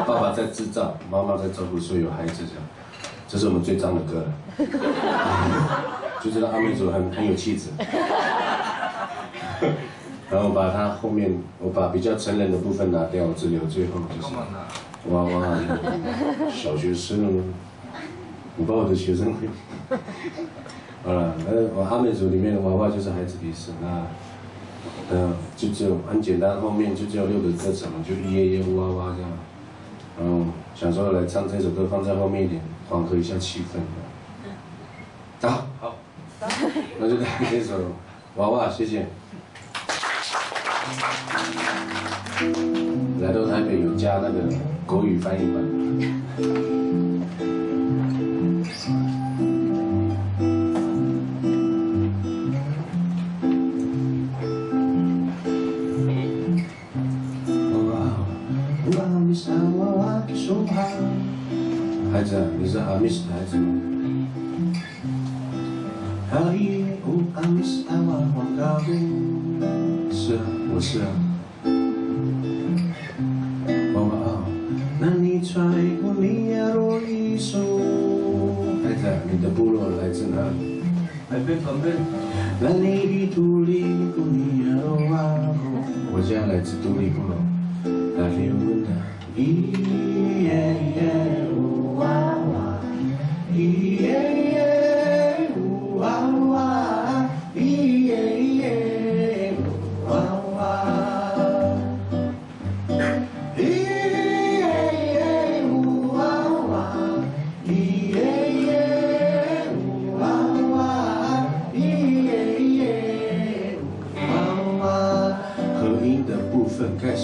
爸爸在制造，妈妈在照顾，所以有孩子这样。这是我们最脏的歌了，就知道阿妹组很有气质。然后把它后面，我把比较成人的部分拿掉，只留最后就是娃娃、小学生，我把我的学生会。好了，我阿妹组里面的娃娃就是孩子的意思，那就只有很简单，后面就只有6个歌词嘛，就咿耶耶呜哇哇这样。然后想说来唱这首歌放在后面一点，缓和一下气氛。好，那就带来这首娃娃，谢谢。来到台北有加那个国语翻译版。孩子啊，你是阿密斯的孩子吗？是啊，我是啊。孩子啊，你的部落来自哪里？我家来自都历部落。咿耶耶呜哇哇，咿耶耶呜哇哇，咿耶耶呜哇哇，咿耶耶呜哇哇，咿耶耶呜哇哇，咿耶耶呜哇哇。合音的部分开始。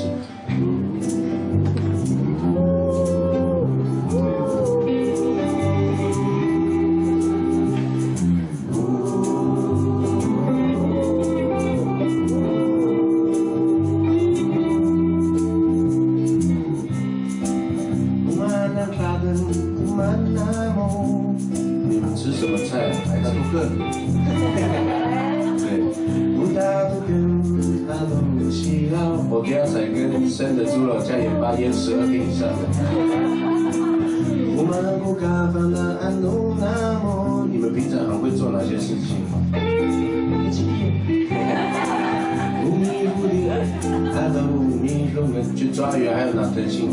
你们吃什么菜？还是个？对。我给他采跟生的猪肉加盐巴腌12天以上的。你们平常还会做哪些事情？去抓鱼，还有拿灯芯。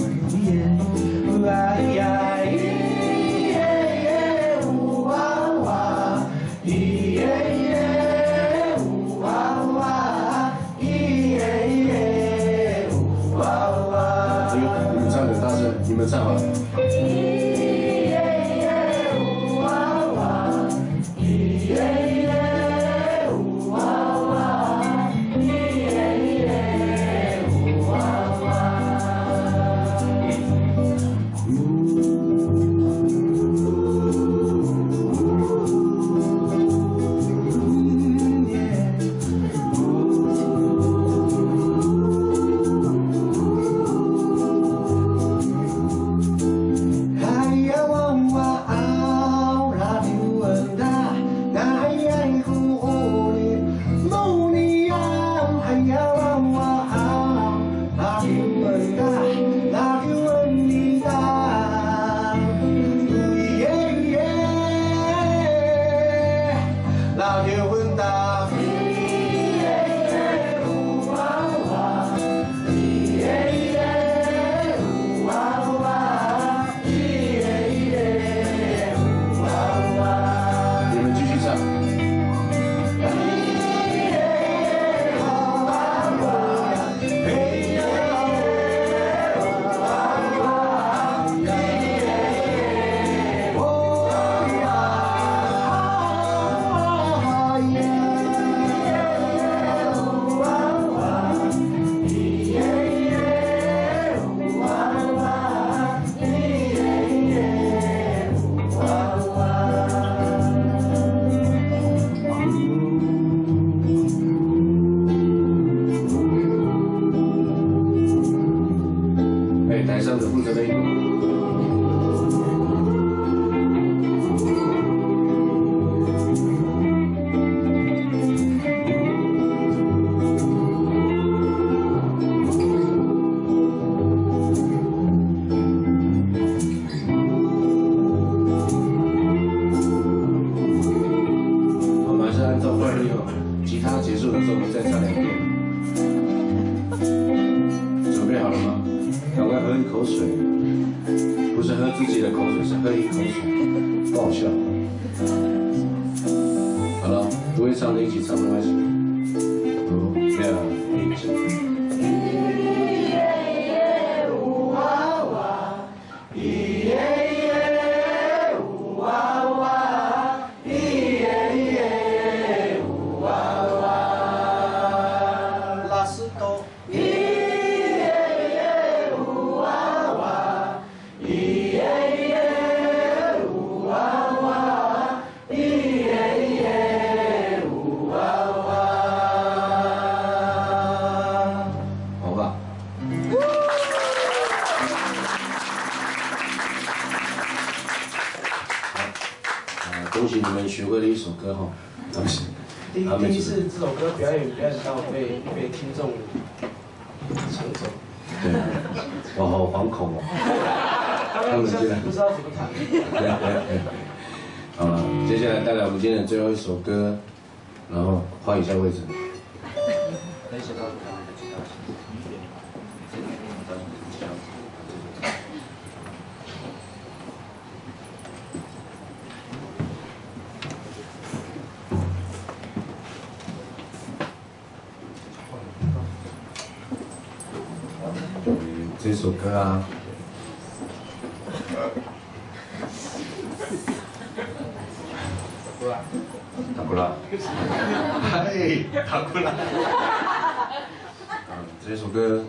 你们唱好了。他结束的时候，我们再唱2遍。准备好了吗？赶快喝一口水，不是喝自己的口水，是喝一口水，不好笑。好了，不会唱的一起唱没关系。不要一起。 恭喜你们学会了一首歌哈，恭喜！第一次这首歌表演到被听众抢走，对，我好惶恐哦。他们现在不知道怎么弹。好了，接下来带来我们今天的最后一首歌，然后换一下位置。这首歌啊，打过来，嗨，打过来。这首歌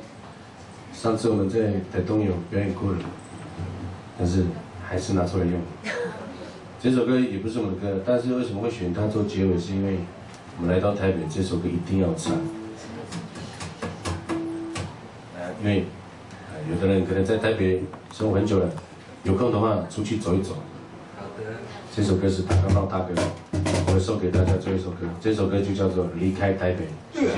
上次我们在台东有表演过了，但是还是拿出来用。这首歌也不是我们的歌，但是为什么会选它做结尾？是因为我们来到台北，这首歌一定要唱。因为有的人可能在台北生活很久了，有空的话出去走一走。好的。这首歌是刚刚大哥，我会送给大家最后一首歌，这首歌就叫做《离开台北》。谢谢。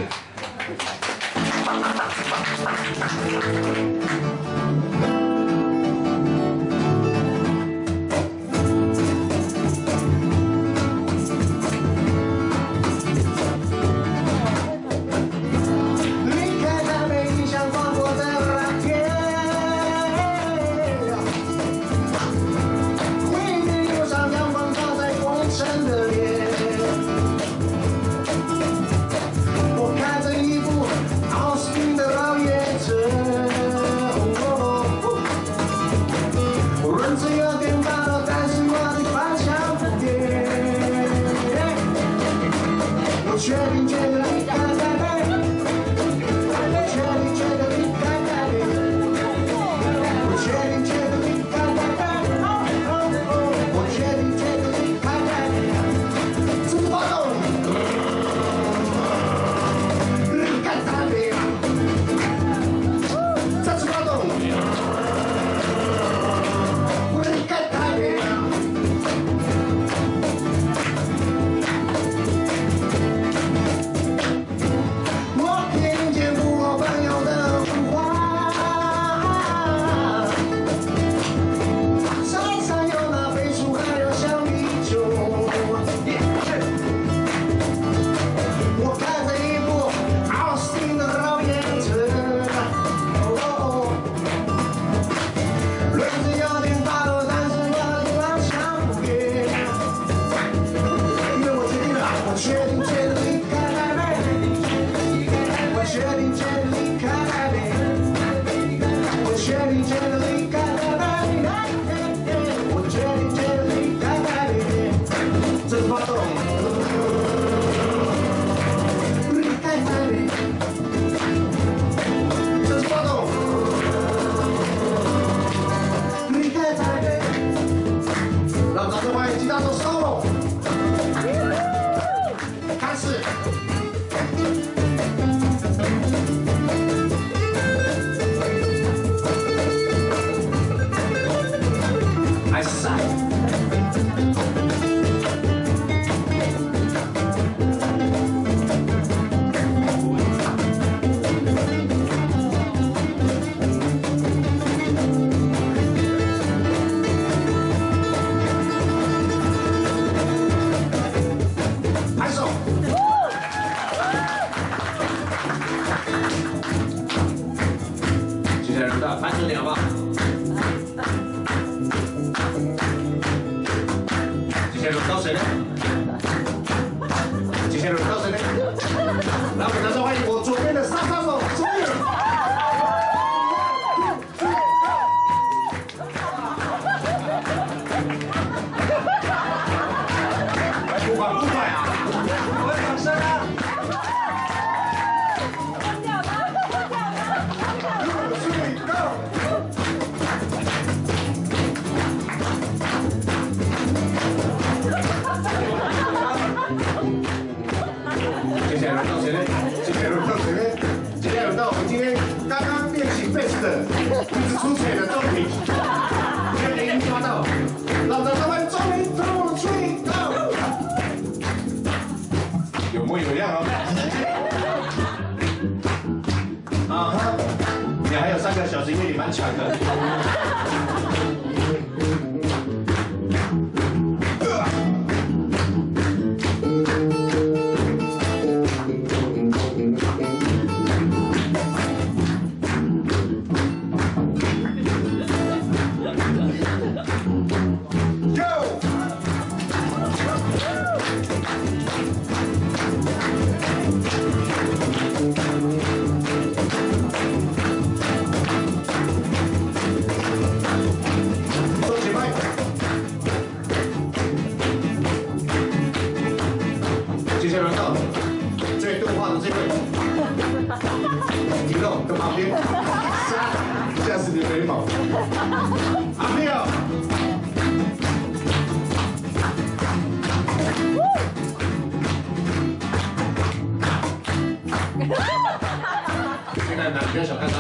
伴奏点好不好？接下来轮到谁呢？接下来轮到谁呢？来，我们掌声欢迎我左边的萨克斯手周宇。不管不快啊！我有掌声啊！ 接下来轮到谁呢？接下来轮到谁呢？接下来轮到我们今天刚刚练习贝斯的一直出彩的周平，今天连音抓到，让掌声欢迎周平，2、3、Go！ 有模有样哦。啊哈，你还有3个小时，因为你蛮强的。 接下来轮到最动画的这位，听到跟旁边，吓死你眉毛，阿妙。现在男不要小看他。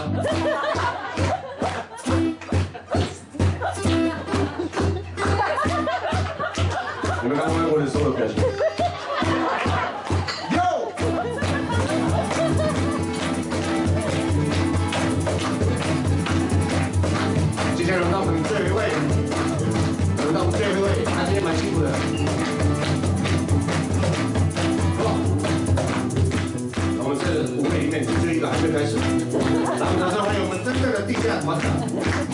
你们刚刚我的手的表情。 接下来轮到我们最后一位，轮到我们最后一位，他今天蛮辛苦的。我们是舞美里面只有一个还没开始，咱们掌声欢迎我们真正的地下团长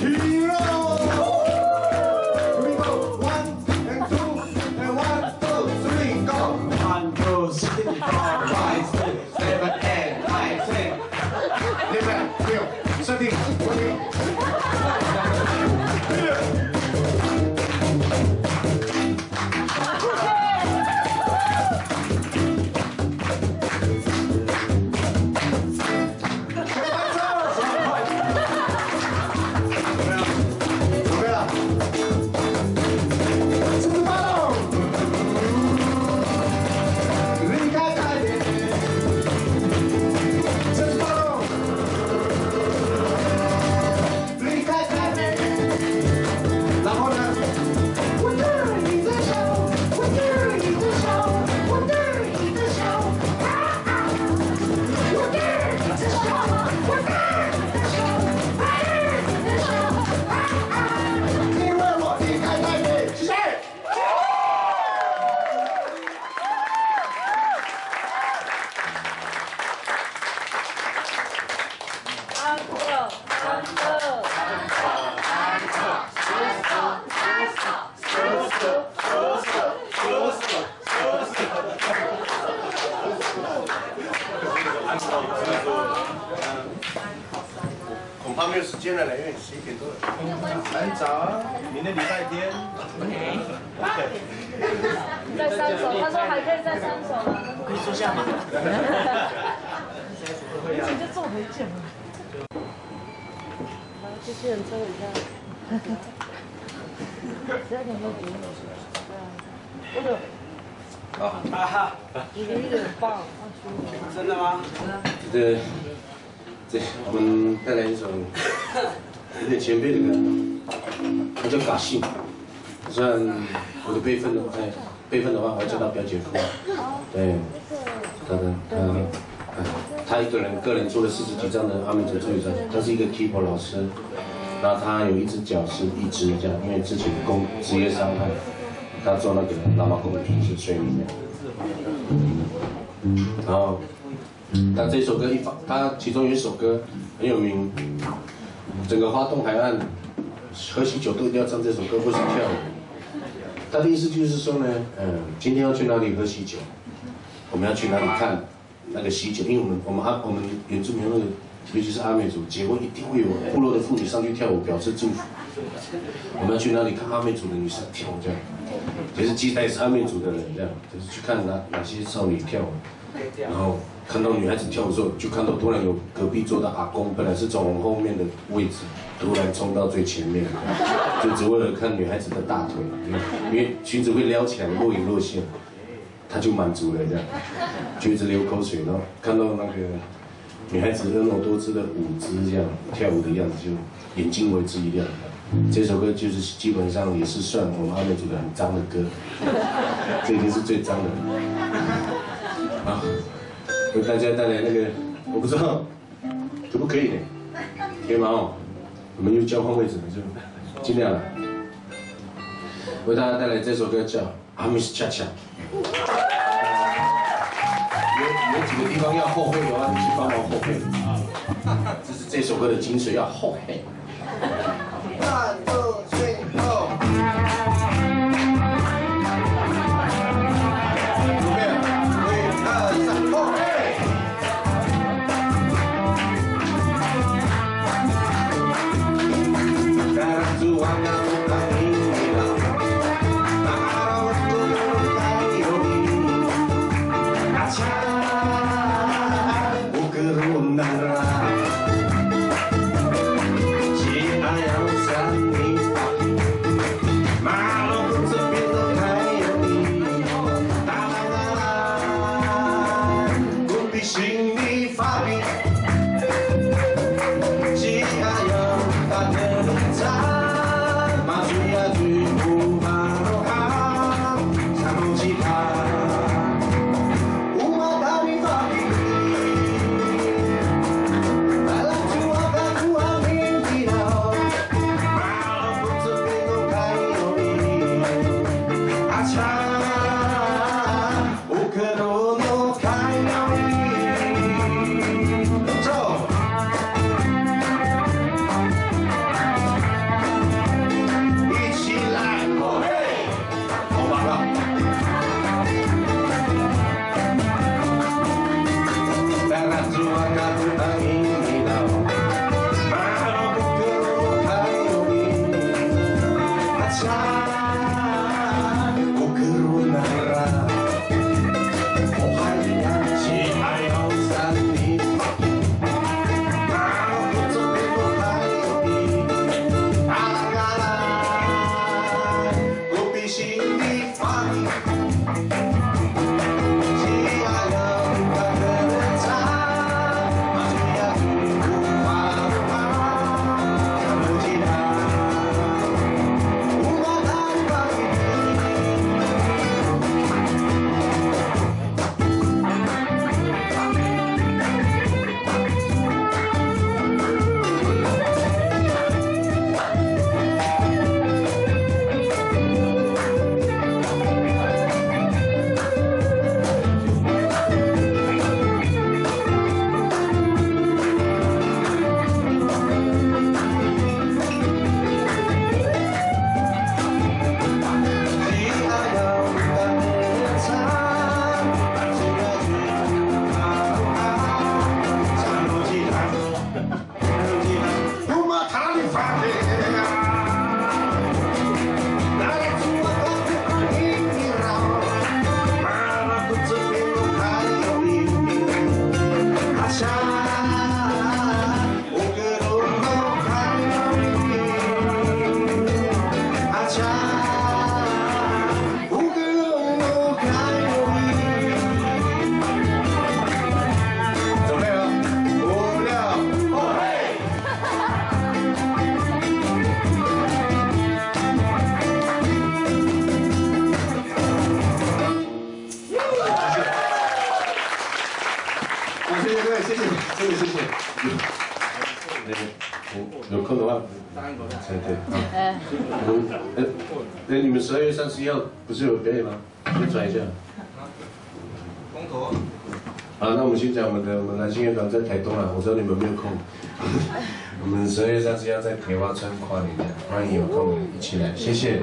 Hero。Here we go, 1 and 2 and 1, 2, 3, go. 1, 2, 3, 4, 5, 6, 7, 8, 9, 10. 6、5、4、3、2。 恐怕没有时间了，因为11点多了。很早啊，明天礼拜天。再3首，他说还可以再3首吗？可以坐下吗？你就坐回去嘛。来，机器人抽一下。12点多给你。对啊。啊哈，你的很棒，真的吗？这我们带来一首有点前辈的歌，他叫嘎信。虽然我的辈分的话，我会叫他表姐夫。对，他一个人做了40几张的阿美族族语专辑，他是一个 keyboard 老师，那他有一只脚是一只这样，因为之前职业伤害，他做那个喇嘛公主是睡眠的，然后他这首歌他其中有一首歌很有名，整个花东海岸喝喜酒都一定要唱这首歌，或是跳舞。他的意思就是说呢，今天要去哪里喝喜酒，我们要去哪里看那个喜酒，因为我们原住民那个，尤其是阿美族结婚一定会有部落的妇女上去跳舞表示祝福。我们要去哪里看阿美族的女生跳舞这样，就是接待是阿美族的人这样，就是去看哪些少女跳舞，然后看到女孩子跳舞的时候，就看到突然有隔壁桌的阿公，本来是从后面的位置，突然冲到最前面，就只为了看女孩子的大腿，因为裙子会撩起来，若隐若现，他就满足了这样，就一直流口水，然后看到那个女孩子婀娜多姿的舞姿这样跳舞的样子，就眼睛为之一亮。这首歌就是基本上也是算我们阿美族的很脏的歌，这已经是最脏的了。好，为大家带来那个，我不知道可不可以呢？可以吗？哦，我们又交换位置了，就尽量了。为大家带来这首歌叫《阿米斯恰恰》。有几个地方要后背的话，你去帮忙后背。这是这首歌的精髓，要后背。1、2、3、4。有空的话，对，你们12月31号不是有表演吗？宣传一下。公投。好，那我们先讲我们南星乐团在台东啊，我知道你们没有空。我们12月30要在铁花村跨年的，欢迎有空一起来，谢谢。